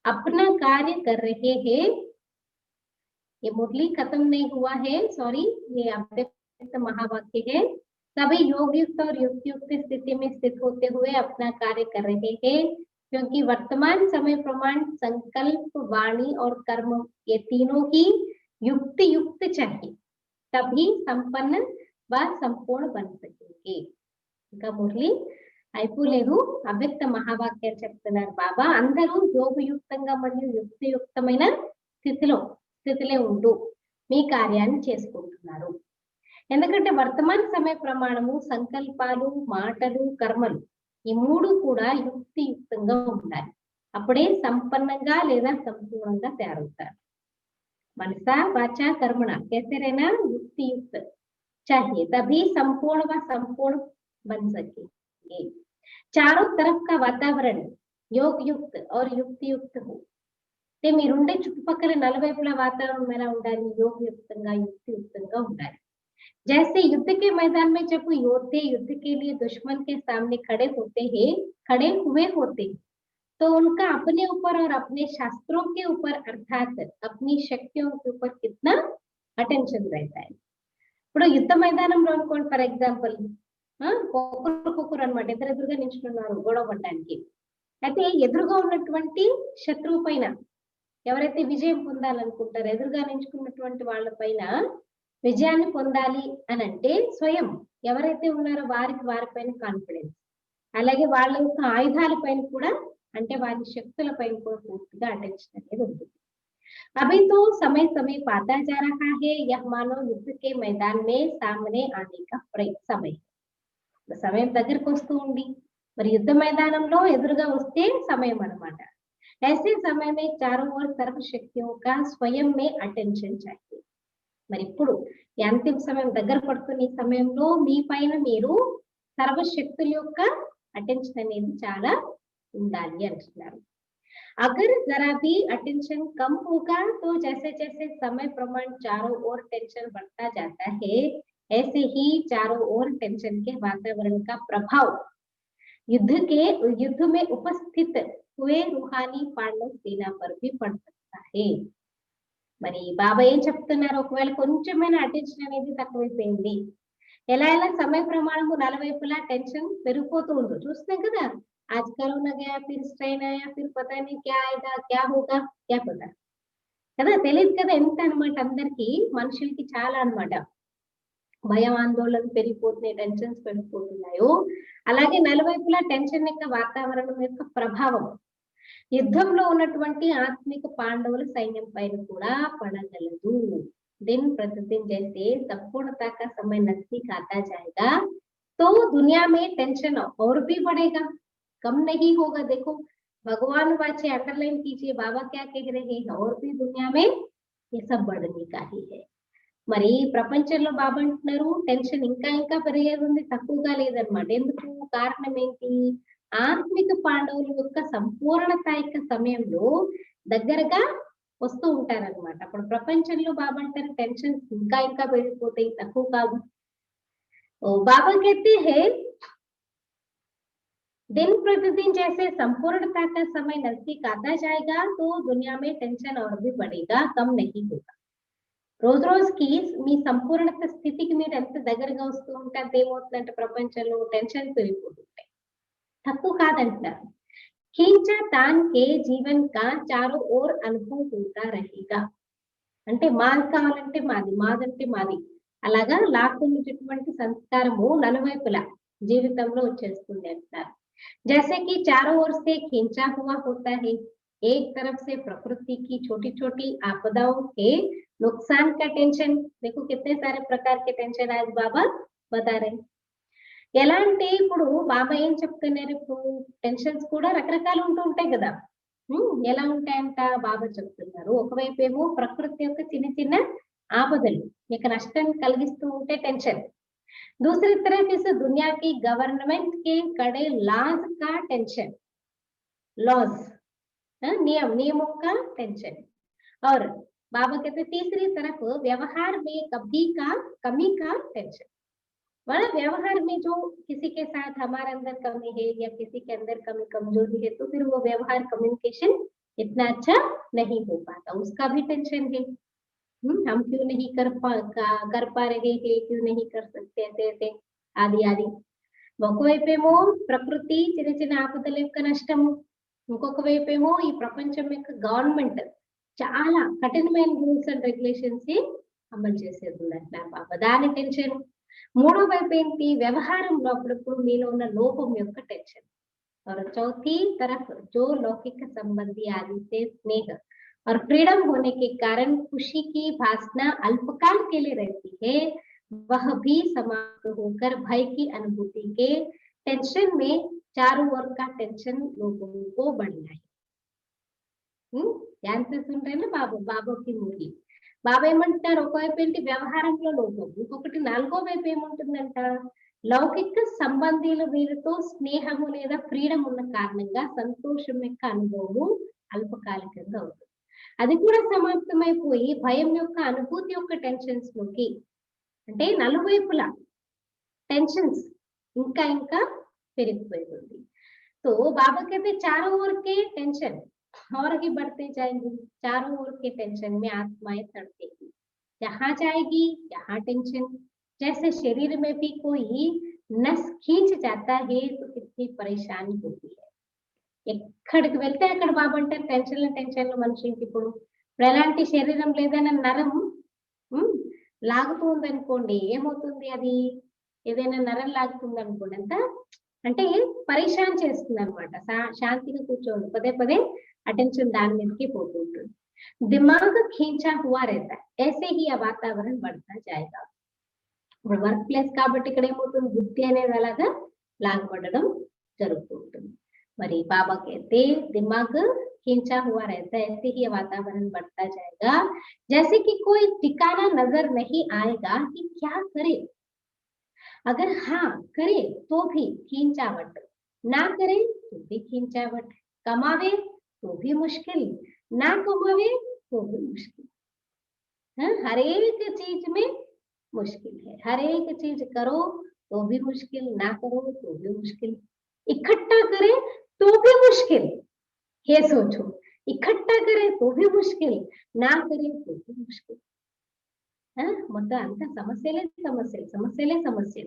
अपना कार्य कर रहे हैं. ये मुरली खत्म नहीं हुआ है, सॉरी, ये अव्यक्त महावाक्य है. सभी योग युक्त और युक्ति युक्त स्थिति में स्थित होते हुए अपना कार्य कर रहे हैं. क्योंकि वर्तमान समय प्रमाण संकल्प, वाणी और कर्म ये तीनों ही युक्त युक्त चाहिए, तभी संपन्न व संपूर्ण बन सकेंगे। ఇంకా మురళి అయిపోలేదు, అవ్యక్త మహావాక్యాలు చెప్తున్నారు బాబా. అందరూ యోగయుక్తంగా మరియు యుక్తియుక్తమైన స్థితిలో ఉంటూ మీ కార్యాన్ని చేసుకుంటున్నారు. ఎందుకంటే వర్తమాన సమయ ప్రమాణము, సంకల్పాలు, మాటలు, కర్మలు ఈ మూడు కూడా యుక్తియుక్తంగా ఉండాలి. అప్పుడే సంపన్నంగా లేదా సంపూర్ణంగా తయారవుతారు. మనసా వాచా కర్మణ कैसे रहना युक्तियुक्त चाहिए, तभी संपूर्ण व संपूर्ण बन सकेंगे. चारों तरफ का वातावरण योग युक्त और युक्ति युक्त हो. అంటే మీరుండే చుట్టుపక్కల నలువైపుల వాతావరణం ఎలా ఉండాలి? యోగయుక్తంగా యుక్తియుక్తంగా ఉండాలి. जैसे युद्ध के मैदान में जब योद्धे युद्ध के लिए दुश्मन के सामने खड़े हुए होते तो उनका अपने ऊपर और अपने शास्त्रों के ऊपर अर्थात अपनी शक्तियों के ऊपर कितना अटेंशन रहता है. ఇప్పుడు యుద్ధ మైదానంలో అనుకోండి, ఫర్ ఎగ్జాంపుల్ ఒక్కొక్కరు అనమాట ఎదురెదురుగా నిల్చున్నారు గొడవ పడడానికి. అయితే ఎదురుగా ఉన్నటువంటి శత్రువు పైన ఎవరైతే విజయం పొందాలనుకుంటారో, ఎదురుగా నిల్చుకున్నటువంటి వాళ్ళ పైన విజయాన్ని పొందాలి అని అంటే స్వయం ఎవరైతే ఉన్నారో వారిపైన కాన్ఫిడెన్స్, అలాగే వాళ్ళ యొక్క ఆయుధాల పైన కూడా, అంటే వారి శక్తుల పైన కూడా పూర్తిగా అటెన్షన్ అనేది ఉంటుంది. अभी तो समय समय आता जा रहा है, यह मानो युद्ध के मैदान में सामने आने का समय. సమయం దగ్గరకు వస్తూ ఉంది, మరి యుద్ధ మైదానంలో ఎదురుగా వస్తే సమయం అన్నమాట. ऐसे समय में चारों ओर सर्व शक्तियों का स्वयं में अटेंशन चाहिए. మరి ఇప్పుడు ఈ అంతిమ సమయం దగ్గర పడుతున్న ఈ సమయంలో మీ పైన మీరు సర్వశక్తుల యొక్క అటెన్షన్ అనేది చాలా ఉండాలి అంటున్నారు. अगर जरा भी अटेंशन कम होगा तो जैसे जैसे समय प्रमाण चारों ओर टेंशन बढ़ता जाता है, ऐसे ही चारों ओर टेंशन के वातावरण का प्रभाव युद्ध में उपस्थित हुए रूहानी पांडव सेना पर भी पड़ सकता है. మరి బాబా ఏం చెప్తున్నారు? ఒకవేళ కొంచెమైనా అటెన్షన్ అనేది తక్కువైపోయింది, ఎలా ఎలా సమయ ప్రమాణము నలువైపులా టెన్షన్ పెరిగిపోతూ ఉంది. చూస్తున్నాం కదా, आज कोरोना गया, फिर स्ट्रेन आया, फिर पता नहीं क्या आएगा, क्या होगा, क्या पता కదా, తెలియదు కదా ఎంత అనమాట. అందరికి మనుషులకి చాలా అనమాట భయం, ఆందోళన పెరిగిపోతున్నాయి, టెన్షన్స్ పెరిగిపోతున్నాయో, అలాగే నలువైపులా టెన్షన్ యొక్క వాతావరణం యొక్క ప్రభావం యుద్ధంలో ఉన్నటువంటి ఆత్మిక పాండవుల సైన్యం పైన కూడా పడగలదు. दिन प्रतिदिन जैसे संपूर्णता का समय नजदीक आता जाएगा तो दुनिया में टेंशन और भी बढ़ेगा, कम नहीं होगा. देखो भगवान वाचे अंडरलाइन कीजिए, बाबा क्या कह रहे हैं, और भी दुनिया में ये सब बढ़ने का ही है. మరి ప్రపంచంలో బాబా అంటున్నారు టెన్షన్ ఇంకా ఇంకా పెరిగేది ఉంది, తక్కువగా లేదనమాట. ఎందుకు? కారణం ఏంటి? ఆత్మిక పాండవుల యొక్క సంపూర్ణత యొక్క సమయంలో దగ్గరగా వస్తూ ఉంటారనమాట. అప్పుడు ప్రపంచంలో బాబా అంటారు టెన్షన్స్ ఇంకా ఇంకా పెరిగిపోతాయి, తక్కువ కాదు. బాబా कहते हैं दिन प्रतिदिन जैसे संपूर्णता का समय नजदीक आता जाएगा तो दुनिया में टेंशन और भी बढ़ेगा, कम नहीं होगा. రోజు రోజుకి మీ సంపూర్ణత స్థితికి మీరు ఎంత దగ్గరగా వస్తూ ఉంటే ఏమవుతుందంటే ప్రపంచంలో టెన్షన్ పెరిగిపోతుంటాయి, తక్కువ కాదంటారు. खींचा तान के जीवन का चारों ओर अनुभव होता रहेगा. అంటే మాది కావాలంటే మాది, మాదంటే మాది, అలాగా లాక్కున్నటువంటి సంస్కారము నలువైపులా జీవితంలో వచ్చేస్తుంది అంటారు. जैसे कि चारों ओर से खींचा हुआ होता है, एक तरफ से प्रकृति की छोटी छोटी आपदाओं के नुकसान का टेंशन. देखो कितने सारे प्रकार के टेंशन आज बाबा बता रहे. ఎలా అంటే ఇప్పుడు బాబా ఏం చెప్తున్నారు, ఇప్పుడు టెన్షన్స్ కూడా రకరకాలు ఉంటూ ఉంటాయి కదా. ఎలా ఉంటాయంట బాబా చెప్తున్నారు. ఒకవైపు ఏమో ప్రకృతి యొక్క చిన్న చిన్న ఆపదలు మీకు నష్టాన్ని కలిగిస్తూ ఉంటే టెన్షన్, दूसरी तरफ इस दुनिया की गवर्नमेंट के कड़े लॉज का टेंशन, लॉज नियमों का टेंशन. और बाबा कहते तीसरी तरफ व्यवहार में कमी का टेंशन. मतलब व्यवहार में जो किसी के साथ हमारे अंदर कमी है या किसी के अंदर कमी कमजोरी है तो फिर वो व्यवहार कम्युनिकेशन इतना अच्छा नहीं हो पाता, उसका भी टेंशन है. हम क्यों नहीं कर पा रहे हैं, क्यों नहीं कर सकते, ऐसे ऐसे आदि आदि. ఒకవైపేమో ప్రకృతి చిన్న చిన్న ఆపదల యొక్క నష్టము, ఇంకొక వైపు ఏమో ఈ ప్రపంచం యొక్క గవర్నమెంట్ చాలా కఠినమైన రూల్స్ అండ్ రెగ్యులేషన్స్ అమలు చేసేది ఉందంట బాబా, దాని టెన్షన్. మూడో వైపు ఏంటి, వ్యవహారంలో అప్పుడప్పుడు మీలో ఉన్న లోపం యొక్క టెన్షన్. और चौथी तरफ जो लौकिक संबंधी आदि से स्नेह और फ्रीडम होने के कारण खुशी की भासना अल्पकाल के लिए रहती है, वह भी समाप्त होकर भय की अनुभूति के टेंशन में चारों ओर का टेंशन लोगों को बढ़ना है. ध्यान से सुन रहे हैं ना बाबा की मुरली. బాబా ఏమంటారు, ఒకవైపు ఏంటి వ్యవహారంలో లోపం, ఇంకొకటి నాలుగో వైపు ఏముంటుందంట, లౌకిక సంబంధీలు వీరితో స్నేహము లేదా ఫ్రీడమ్ ఉన్న కారణంగా సంతోషం యొక్క అనుభవము అల్పకాలికంగా అవుతుంది. అది కూడా సమాప్తమైపోయి భయం యొక్క అనుభూతి యొక్క టెన్షన్స్ లోకి, అంటే నలువైపులా టెన్షన్స్ ఇంకా ఇంకా పెరిగిపోతుంది. तो बाबा कहते चारों ओर के टेंशन और आगे बढ़ते जाएंगे, चारों ओर के टेंशन में आत्माएं तड़पेगी, जहां जाएगी यहाँ टेंशन. जैसे शरीर में भी कोई नस खींच जाता है तो कितनी परेशानी होती है. ఎక్కడికి వెళ్తే అక్కడ బాబా అంటారు టెన్షన్లు మనిషికి. ఇప్పుడు ఎలాంటి శరీరం లేదన్న నరం లాగుతూ ఉందనుకోండి, ఏమవుతుంది, అది ఏదైనా నరం లాగుతుంది అనుకోండి, అంత అంటే పరేషాన్ చేస్తుంది అనమాట. శాంతిగా కూర్చోండి, పదే పదే అటెన్షన్ దాని మీదకి పోతూ ఉంటుంది. దిమాగ్ ఖీంచా హువా रहता है, ऐसे ही ఆ వాతావరణం बढ़ता जाएगा. ఇప్పుడు వర్క్ ప్లేస్ కాబట్టి ఇక్కడ ఏమవుతుంది, బుద్ధి అనేది అలాగా లాగబడడం జరుగుతూ ఉంటుంది. మరి బాబా कहते दिमाग खींचा हुआ रहता है, ऐसे ही वातावरण बढ़ता जाएगा, जैसे कि कोई ठिकाना नजर नहीं आएगा कि क्या करे. अगर हाँ करे तो भी खींचावट, ना करे तो भी खींचावट, कमावे तो भी मुश्किल, ना कमावे तो भी मुश्किल. हर एक चीज में मुश्किल है, हर एक चीज करो तो भी मुश्किल, ना करो तो भी मुश्किल, इकट्ठा करे तो भी मुश्किल. ये सोचो, इकट्ठा करे तो भी मुश्किल, ना करे तो भी मुश्किल. मतलब अंत समस्या समस्या.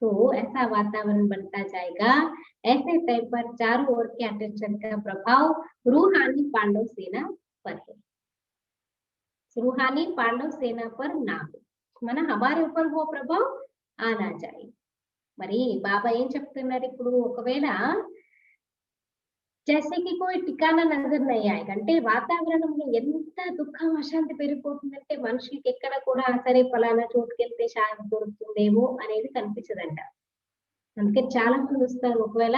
तो ऐसा वातावरण बनता जाएगा. ऐसे टाइम पर चारों ओर के अटेंशन का प्रभाव रूहानी पांडव सेना पर है, रूहानी पांडव सेना पर ना हो, మన हमारे ऊपर वो प्रभाव आना चाहिए. మరి బాబా ఏం చెప్తున్నారు ఇప్పుడు, ఒకవేళ जैसे कि कोई टिकाना नजर नहीं आएगा, అంటే వాతావరణంలో ఎంత దుఃఖం అశాంతి పెరిగిపోతుందంటే మనుషులకి ఎక్కడ కూడా సరే ఫలానా చోటుకి వెళ్తే శాంతి దొరుకుతుందేమో అనేది కనిపించదంట. అందుకే చాలా మంది వస్తారు, ఒకవేళ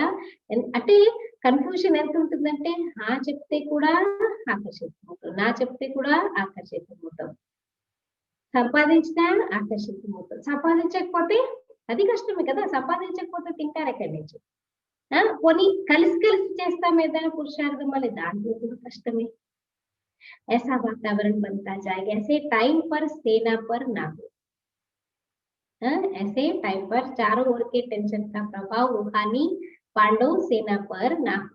అంటే కన్ఫ్యూజన్ ఎంత ఉంటుందంటే, ఆ చెప్తే కూడా ఆకర్షితమవుతాం, నా చెప్తే కూడా ఆకర్షితమవుతాం, సంపాదించినా ఆకర్షితమవుతాం, సంపాదించకపోతే అది కష్టమే కదా, సంపాదించకపోతే తింటారు ఎక్కడి నుంచి. పోనీ కలిసి చేస్తాం ఏదైనా పురుషార్థం, మళ్ళీ దాంట్లో కూడా కష్టమే. ऐसा वातावरण बनता जाएगा, ऐसे टाइम पर सेना पर ना हो. ऐसे टाइम पर चारों ओर के टेंशन का प्रभाव रूहानी पांडव सेना पर ना हो.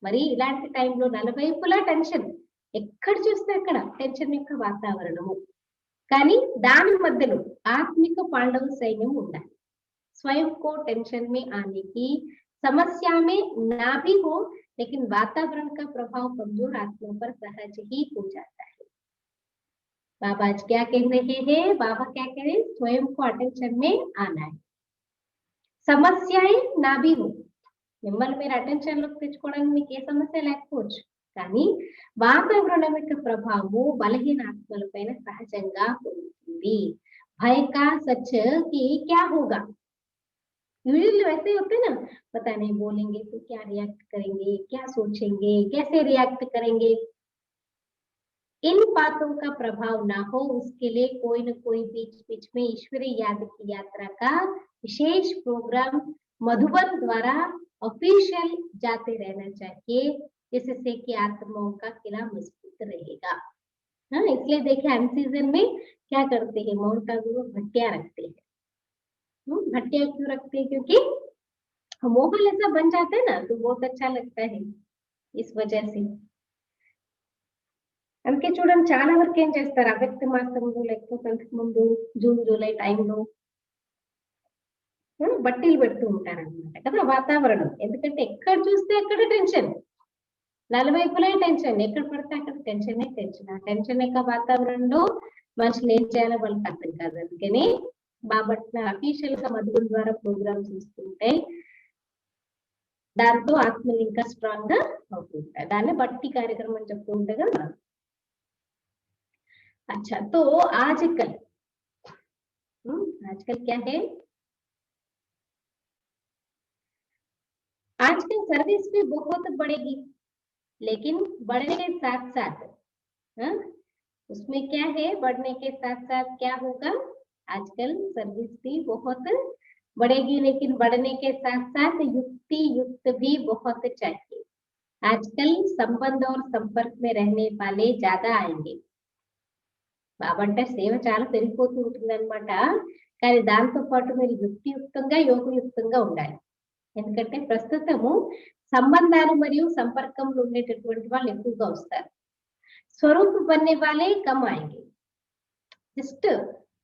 మరి ఇలాంటి టైంలో నలువైపులా టెన్షన్, ఎక్కడ చూస్తే అక్కడ టెన్షన్ యొక్క వాతావరణము, కానీ దాని మధ్యలో ఆత్మిక పాండవ సైన్యం ఉండాలి. स्वयं को टेंशन में आने की समस्या में ना भी हो, लेकिन वातावरण का प्रभाव कमजोर आत्मा पर सहज ही हो जाता है. बाबा आज क्या कह रहे हैं, बाबा क्या कह रहे हैं, स्वयं को अटेंशन में आना है, సమస్యయే నా भी हो. మిమ్మల్ని మీరు అటెన్షన్ లోకి తెచ్చుకోవడానికి మీకు ఏ సమస్య లేకపోవచ్చు, కానీ వాతావరణం యొక్క ప్రభావము బలహీన ఆత్మలపైన సహజంగా ఉంటుంది. భయ का सच कि क्या होगा, यूजुअली वैसे होते ना, पता नहीं बोलेंगे तो क्या रिएक्ट करेंगे, क्या सोचेंगे, कैसे रिएक्ट करेंगे. इन बातों का प्रभाव ना हो, उसके लिए कोई न कोई बीच बीच में ईश्वरीय याद की यात्रा का विशेष प्रोग्राम मधुबन द्वारा ऑफिशियल जाते रहना चाहिए, जिससे कि आत्माओं का किला मजबूत रहेगा. इसलिए देखिए अन सीजन में क्या करते हैं, माउंट आबू में भट्टियां रखते हैं. भट्टियां क्यों रखते हैं, क्योंकि माहौल ऐसा बन जाता है ना, तो बहुत अच्छा लगता है इस वजह से. అందుకే చూడండి చాలా వరకు ఏం చేస్తారు, అవ్యక్త మాసంలో లేకపోతే ముందు జూన్ జూలై టైంలో బట్టీలు పెడుతూ ఉంటారన్నమాట కదా వాతావరణం. ఎందుకంటే ఎక్కడ చూస్తే అక్కడ టెన్షన్, నలువైపులా టెన్షన్, ఎక్కడ పడితే అక్కడ టెన్షనే టెన్షన్. ఆ టెన్షన్ యొక్క వాతావరణంలో మనుషులు ఏం చేయాలో వాళ్ళకి అర్థం కాదు. అందుకని బాబట్ల అఫీషియల్ గా మధుగుల ద్వారా ప్రోగ్రామ్స్ ఇస్తుంటే దాంతో ఆత్మలు ఇంకా స్ట్రాంగ్ గా అవుతుంటాయి. దాన్ని బట్టి కార్యక్రమం అని చెప్తూ ఉంటే కదా. अच्छा तो आजकल आजकल क्या है, आजकल सर्विस भी बहुत बढ़ेगी, लेकिन बढ़ने के साथ साथ उसमें क्या है, बढ़ने के साथ साथ क्या होगा, आजकल सर्विस भी बहुत बढ़ेगी, लेकिन बढ़ने के साथ साथ युक्ति युक्त भी बहुत चाहिए। आजकल संबंध और संपर्क में रहने वाले ज्यादा आएंगे. బాబా అంటే సేవ చాలా పెరిగిపోతూ ఉంటుంది అనమాట. కానీ దాంతో పాటు మీరు యుక్తియుక్తంగా యోగయుక్తంగా ఉండాలి. ఎందుకంటే ప్రస్తుతము సంబంధాలు మరియు సంపర్కంలో ఉండేటటువంటి వాళ్ళు ఎక్కువగా వస్తారు. స్వరూప్ బన్నే వాళ్ళే కమ్ ఆయేంగే. జస్ట్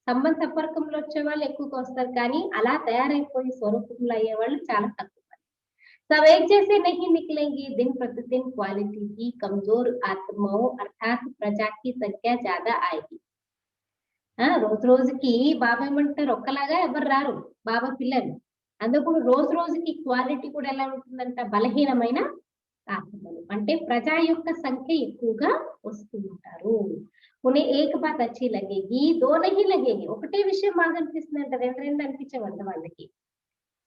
సంపర్కంలో వచ్చే వాళ్ళు ఎక్కువగా వస్తారు, కానీ అలా తయారైపోయి స్వరూపంలో అయ్యే వాళ్ళు చాలా తక్కువ. सब एक जैसे नहीं निकलेंगे. दिन प्रतिदिन क्वालिटी की कमजोर आत्माओं अर्थात प्रजा की संख्या ज्यादा आएगी. రోజు రోజుకి బాబా ఏమంటారు, ఒక్కలాగా ఎవరు రారు బాబా పిల్లలు. అందుకు రోజు రోజుకి క్వాలిటీ కూడా ఎలా ఉంటుందంట, బలహీనమైన ఆత్మలు. అంటే ప్రజా యొక్క సంఖ్య ఎక్కువగా వస్తూ ఉంటారు. ఉన్హే ఏక్ బాత్ అచ్చి లగేగి, దో నహీ లగేగి. ఒకటే విషయం బాగా అనిపిస్తుందంట, రెండు రెండు అనిపించవంట వాళ్ళకి.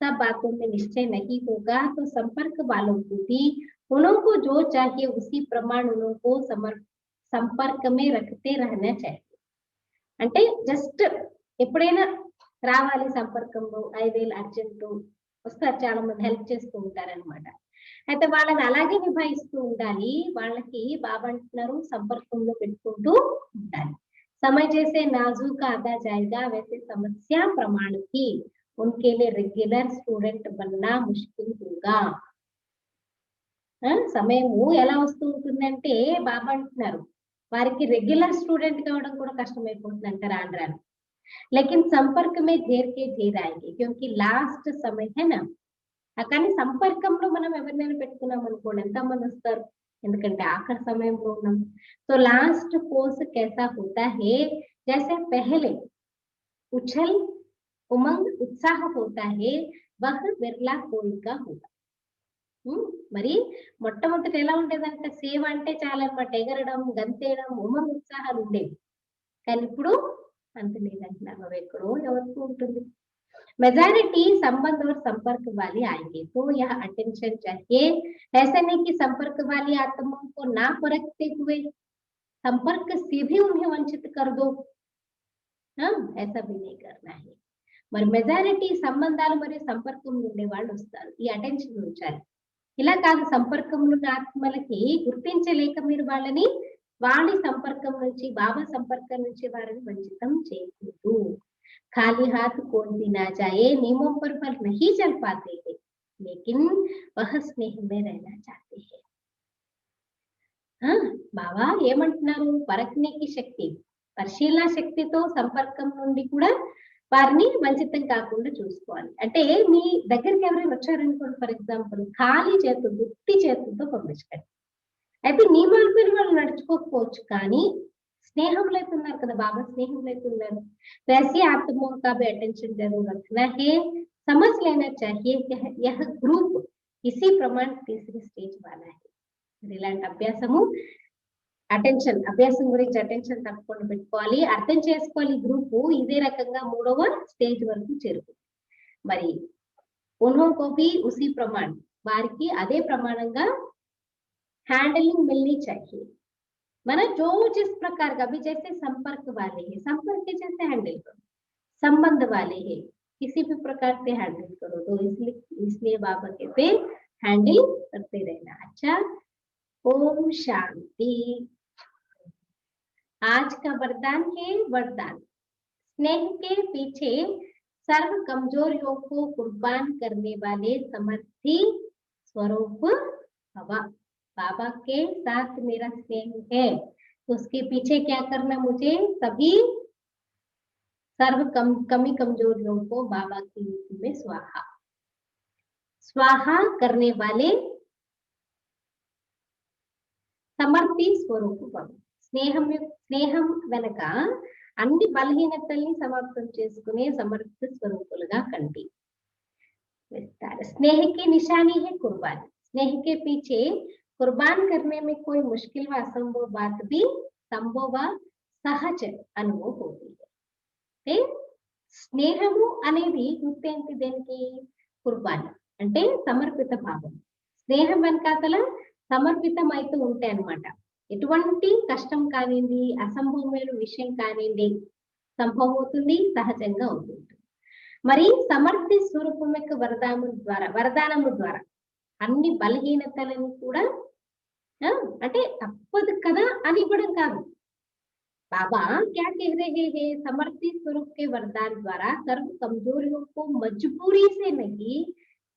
सब बातों में निश्चय नहीं होगा तो संपर्क वालों को भी उनको जो चाहिए उसी प्रमाण उनको संपर्क में रखते रहना चाहिए. అంటే జస్ట్ ఎప్పుడైనా రావాలి సంపర్కంలో, 5,000 అర్జెంట్ వస్తారు, చాలా మంది హెల్ప్ చేస్తూ ఉంటారనమాట. అయితే వాళ్ళని అలాగే నిభాయిస్తూ ఉండాలి. వాళ్ళకి బాబా అంటున్నారు సంపర్కంలో పెట్టుకుంటూ ఉండాలి. समय जैसे नाजुक आधा जाएगा वैसे समस्या प्रमाण की उनके लिए रेग्युलर स्टूडेंट बनना मुश्किल होगा. సమయము ఎలా వస్తూ ఉంటుందంటే బాబా అంటున్నారు వారికి రెగ్యులర్ స్టూడెంట్ కావడం కూడా కష్టమైపోతుంది అంటారు ఆంధ్రాను. लेकिन संपर्क में ढेर के ढेर आएंगे क्योंकि लास्ट समय है ना. కానీ సంపర్కంలో మనం ఎవరినైనా పెట్టుకున్నాం అనుకోండి ఎంతమంది వస్తారు, ఎందుకంటే ఆఖరి సమయంలో ఉన్నాం. तो लास्ट कोर्स कैसा होता है जैसे पहले उछल उमंग उत्साह होता है वह बिरला कोई का होगा. మరి మొట్టమొదటి ఎలా ఉండేదంటే సేవ అంటే చాలా అనమాట, ఎగరడం గంతేయడం ఉమంగ్ ఉత్సాహాలు ఉండేవి. కానీ ఇప్పుడు అంత లేదంటున్నారు, ఎక్కడో ఎవరికి ఉంటుంది. मेजॉरिटी संबंध और संपर्क वाली आएंगे तो यह अटेंशन चाहिए. ऐसा नहीं कि संपर्क वाली आत्माओं को ना परखते हुए संपर्क से भी उन्हें वंचित कर दो. ऐसा भी नहीं करना है. మరి మెజారిటీ సంబంధాలు మరియు సంపర్కంలో ఉండే వాళ్ళు వస్తారు, ఈ అటెన్షన్ ఉంచాలి. ఇలా కాదు, సంపర్కంలో ఉన్న ఆత్మలకి గుర్తించలేక మీరు వాళ్ళని వాళ్ళ సంపర్కం నుంచి బాబా సంపర్కం నుంచి వారిని వంచితం చేయకూడదు. खाली हाथ कोई भी ना जाए, नियमों पर नहीं चल पाते हैं लेकिन वह स्नेह में रहना चाहते हैं. బాబా ఏమంటున్నారు, పరఖనేకి శక్తి, పరిశీలన శక్తితో సంపర్కం నుండి కూడా వారిని వంచితం కాకుండా చూసుకోవాలి. అంటే మీ దగ్గరికి ఎవరైనా వచ్చారనుకోండి, ఫర్ ఎగ్జాంపుల్ ఖాళీ చేతులు గుత్తి చేతులతో పంపించకండి. అయితే నియమాల పేరు వాళ్ళు నడుచుకోకపోవచ్చు, కానీ స్నేహంలో అయితే ఉన్నారు కదా, బాబా స్నేహంలో అయితే ఉన్నారు. वैसे आत्माओं का भी अटेंशन जरूर रखना है. समझ लेना चाहिए कि यह ग्रुप इसी प्रमाण तीसरी स्टेज वाला है. ఇలాంటి అభ్యాసము అభ్యాసం గురించి అటెన్షన్ తప్పకుండా పెట్టుకోవాలి, అర్థం చేసుకోవాలి. గ్రూప్ ఇదే రకంగా 3వ స్టేజ్ వరకు చేరుకుంది. మరి उन्होंने भी उसी प्रमाण వారికి అదే ప్రమాణంగా హ్యాండలింగ్ मिलनी चाहिए. माना जो जिस प्रकार का भी, जैसे संपर्क वाले हैं संपर्क के जैसे हैंडल करो, संबंध वाले हैं किसी भी प्रकार से हैंडल करो. तो इसलिए बाबा कहते हैंडल करते रहना. अच्छा, ओम शांति. आज का वरदान है वरदान. स्नेह के पीछे सर्व कमजोरियों को कुर्बान करने वाले समर्थी स्वरूप हवा. बाबा के साथ मेरा स्नेह है तो उसके पीछे क्या करना, मुझे सभी सर्व कमी कमजोरियों को बाबा की नीति में स्वाहा स्वाहा करने वाले సమర్థి స్వరూపం. స్నేహం వెనక అన్ని బలహీనతల్ని సమాప్తం చేసుకునే సమర్థ స్వరూపులుగా కండి. स्नेह की निशानी है कुर्बान. स्नेह के पीछे कुर्बान करने में कोई मुश्किल व असंभव बात भी संभव व सहज अनुभव होती है. స్నేహము అనేది గుర్తేంటి దేనికి? కుర్బాన్ అంటే సమర్పిత భావం. స్నేహం వెనకాతల సమర్పితం అయితే ఉంటాయి అన్నమాట. ఎటువంటి కష్టం కానివ్వండి, అసంభవమైన విషయం కానివ్వండి సంభవం అవుతుంది, సహజంగా అవుతుంది. మరి సమర్థి స్వరూపం యొక్క వరదానము ద్వారా అన్ని బలహీనతలను కూడా అంటే తప్పదు కదా అని ఇవ్వడం కాదు. बाबा क्या कह रहे हैं? समर्थी स्वरूप के वरदान द्वारा सर्व कमजोरियों को मजबूरी से नहीं,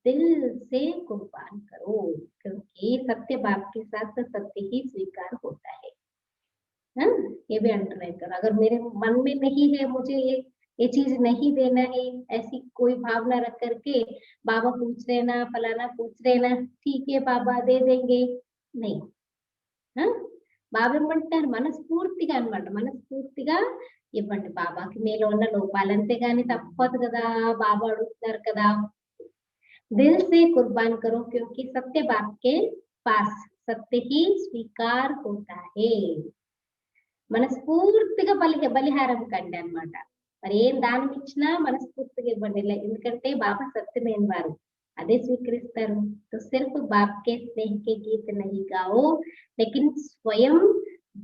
दिल से कुर्बान करो, क्योंकि सत्य बाप के साथ सत्य ही स्वीकार होता है. ये भी अंडरलाइन करो. अगर मेरे मन में नहीं है, मुझे ये चीज नहीं देना है, ऐसी कोई भावना रख करके बाबा पूछ रहे ना, फलाना पूछ रहे ना, ठीक है बाबा दे देंगे, नहीं. బాబా ఏమంటారు? మనస్ఫూర్తిగా అన్నమాట, మనస్ఫూర్తిగా ఇవ్వండి బాబాకి మీలో ఉన్న లోపాలు. అంతేగాని తప్పదు కదా, బాబా అడుగుతున్నారు కదా. దిల్ సే కుర్బాన్ కరో క్యోంకి సత్య బాప్ కే పాస్ సత్య హీ స్వీకార్ హోతా హై. మనస్ఫూర్తిగా బలిహారం కండి అన్నమాట. మరి ఏం దానం ఇచ్చినా మనస్ఫూర్తిగా ఇవ్వండి, ఎందుకంటే బాబా సత్యమైన వారు, అదే స్వీకరిస్తారు. तो सिर्फ बाप के स्नेह के गीत नहीं गाओ, लेकिन स्वयं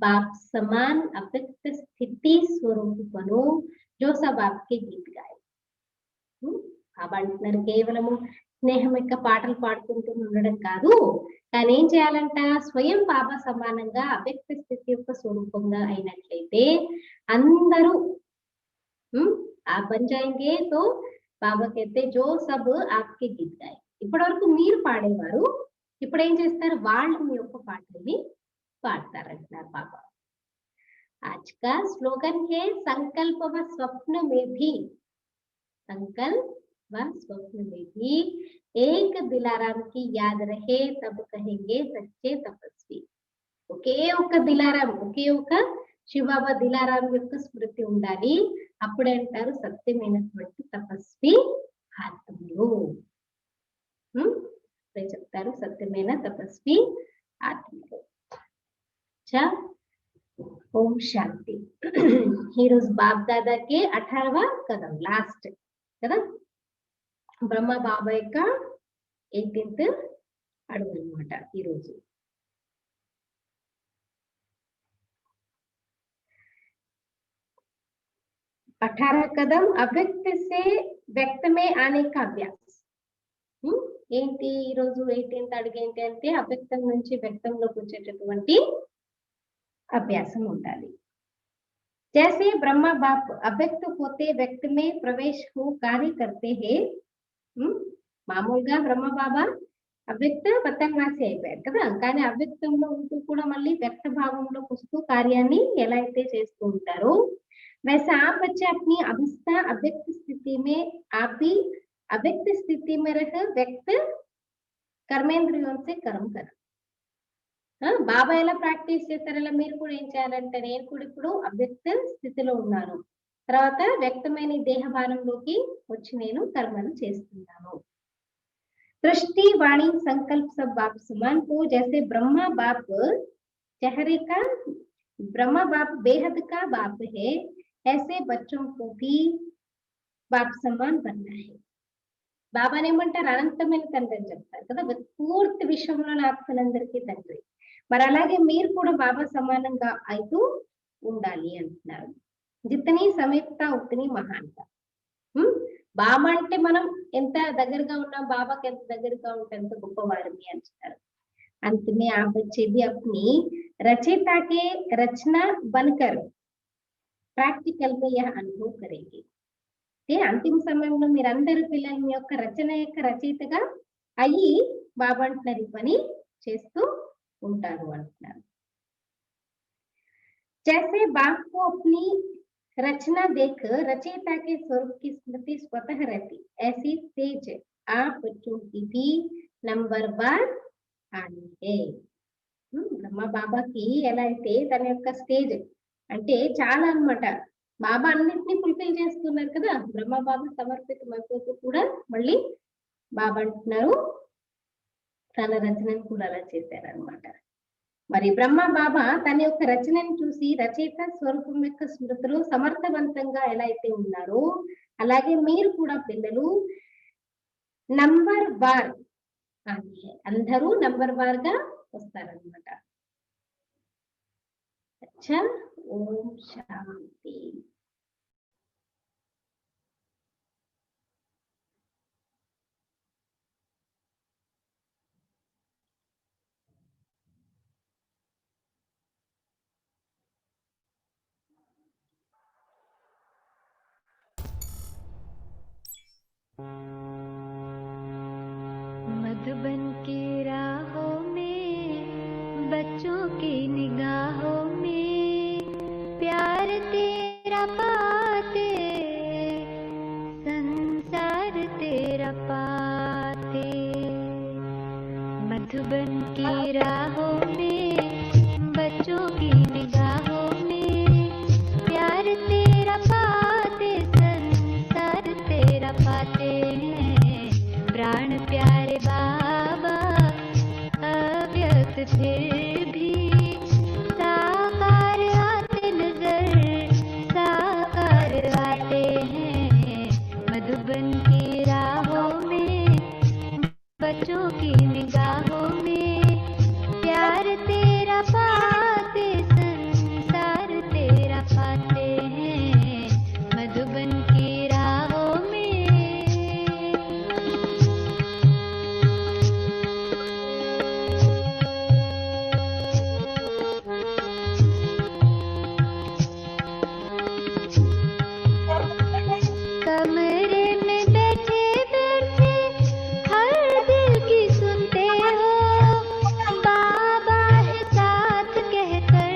बाप समान अव्यक्त स्थिति स्वरूप बनो, जो सब आपके गीत गाए. బాబా అంటున్నారు కేవలము స్నేహం యొక్క పాటలు పాడుకుంటూ ఉండడం కాదు, కానీ ఏం చేయాలంట? స్వయం బాబా సమానంగా అవ్యక్త స్థితి యొక్క స్వరూపంగా అయినట్లయితే అందరూ आप बन जाएंगे. तो బాబా कहते जो सब आपके गीत गाए. ఇప్పటి వరకు మీరు పాడేవారు, ఇప్పుడు ఏం చేస్తారు? వాళ్ళు మీ యొక్క పాటల్ని పాడతారంటున్నారు బాబా. आज का स्लोगन है संकल्प व स्वप्न में भी, संकल्प व स्वप्न में भी एक दिलाराम की याद रहे, तब कहेंगे सच्चे तपस्वी. ఒకే ఒక్క దిలారాం, ఒకే ఒక్క శివబాబా దిలారాం యొక్క స్మృతి ఉండాలి, అప్పుడే అంటారు సత్యమైనటువంటి తపస్వి ఆత్మలు. చెప్తారు సత్యమైన తపస్వి ఆత్మలు. ఓం శాంతి. ఈరోజు బాబ్ దాదాకి 18వ కదం, లాస్ట్ కదా, బ్రహ్మ బాబా యొక్క 18th అడుగు అనమాట ఈరోజు. अठारह कदम अव्यक्त से व्यक्त में आने का अभ्यास. ఏంటి ఈరోజు 18th అడుగు ఏంటి అంటే అవ్యక్తం నుంచి వ్యక్తంలోకి వచ్చేటటువంటి అభ్యాసం ఉండాలి. जैसे ब्रह्मा बाप अव्यक्त होते व्यक्त में प्रवेश हो कार्य करते हैं. మామూలుగా బ్రహ్మ బాబా అవ్యక్త పతన్వాసి అయిపోయారు కదా, కానీ అవ్యక్తంలో ఉంటూ కూడా మళ్ళీ వ్యక్త భావంలోకి వస్తూ కార్యాన్ని ఎలా అయితే చేస్తూ ఉంటారో, वैसे आप बच्चे अपनी अवस्था अव्यक्त स्थिति में, आप भी अव्यक्त स्थिति में रह व्यक्त कर्मेंद्रियों से कर्म कर. బాబా ఎలా ప్రాక్టీస్ చేస్తారు, అలా మీరు కూడా ఏం చేయాలంటే, నేను కూడా ఇప్పుడు అవ్యక్త స్థితిలో ఉన్నాను, తర్వాత వ్యక్తమైన దేహభానంలోకి వచ్చి నేను కర్మలు చేస్తున్నాను. दृष्टि वाणी संकल्प सब बाप समान को, जैसे ब्रह्मा बाप चेहरे का, ब्रह्मा बाप बेहद का बाप है, ऐसे बच्चों को भी बाप समान बनना है. బాబాని ఏమంటారు? అనంతమైన తండ్రి అని చెప్తారు కదా, పూర్తి విశ్వంలో ఆత్మలందరికీ తండ్రి. మరి అలాగే మీరు కూడా బాబా సమానంగా అవుతూ ఉండాలి అంటున్నారు. జితని సమీపత ఉతని మహానత. బాబా అంటే మనం ఎంత దగ్గరగా ఉన్నాం, బాబాకి ఎంత దగ్గరగా ఉంటే ఎంత గొప్పవారిని అంటున్నారు. अंत में आप बच्चे भी अपनी रचयिता के रचना बनकर ప్రాక్టికల్ గా यह अनुभव करेंगे. అంతిమ సమయంలో మీరందరూ పిల్లలు మీ యొక్క రచన యొక్క రచయితగా అయ్యి బాబా అంటున్నారు పని చేస్తూ ఉంటారు అంటున్నారు. जैसे बाप को अपनी रचना देख रचयिता के स्वरूप की स्मृति स्वतः रहती, ऐसी तेज आप बच्चों की भी नंबर 1 आनी है. బ్రహ్మ బాబాకి ఎలా అయితే తన యొక్క స్టేజ్ అంటే చాలా అన్నమాట. బాబా అన్నిటిని ఫుల్ఫిల్ చేస్తున్నారు కదా, బ్రహ్మ బాబా సమర్పితం అయిపోతూ కూడా మళ్ళీ బాబా అంటున్నారు తన రచనను కూడా అలా చేశారనమాట. మరి బ్రహ్మ బాబా తన యొక్క రచనను చూసి రచయిత స్వరూపం యొక్క స్మృతులు సమర్థవంతంగా ఎలా అయితే ఉన్నారో అలాగే మీరు కూడా పిల్లలు నంబర్ బార్ అందరూ నంబర్ బార్ గా వస్తారనమాట. అచ్చా, ఓం శాంతి. मधुबन की राहों में बच्चों की निगाहों में प्यार तेरा पाते संसार तेरा पाते। मधुबन की राहों में बच्चों की निगाहों में प्यार तेरा पाते संसार तेरा पाते हैं। प्राण प्यारे बाबा अव्यक्त फिर भी साकार आते नजर साकार आते हैं। मधुबन की राहों में बच्चों की निगाहों में प्यार तेरा पाते संसार तेरा पाते हैं। मधुबन की राहों में कमरे में बैठे बैठे हर दिल की सुनते हो। बाबा है साथ कहकर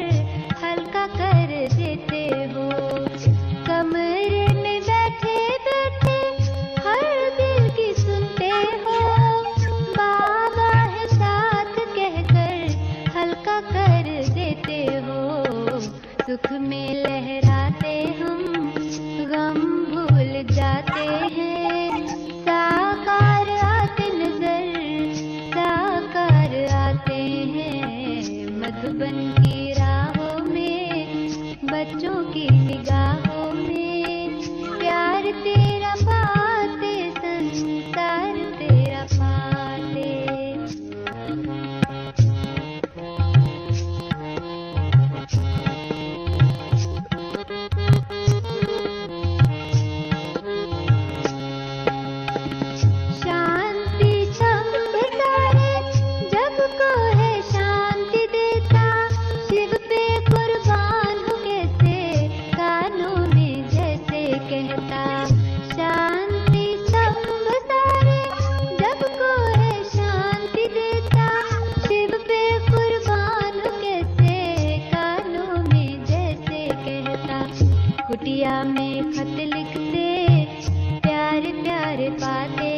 हल्का कर देते हो। कमरे में बैठे बैठे हर दिल की सुनते हो। बाबा है साथ कहकर हल्का कर देते हो। सुख में लहराते हम गम भूल जाते हैं। साकार आते नजर साकार आते हैं। मधुबन की राहों में बच्चों की निगाहों में प्यार तेरा पाते संसार तेरा पाते। शांति संसारे जग को है शांति देता। शिव पे कुर्बान हूँ कैसे कानों में जैसे कहता। शांति संसारे जग को है शांति देता। शिव पे कुर्बान हूँ कैसे कानों में जैसे कहता। कुटिया में खत लिखते प्यारे प्यारे पाते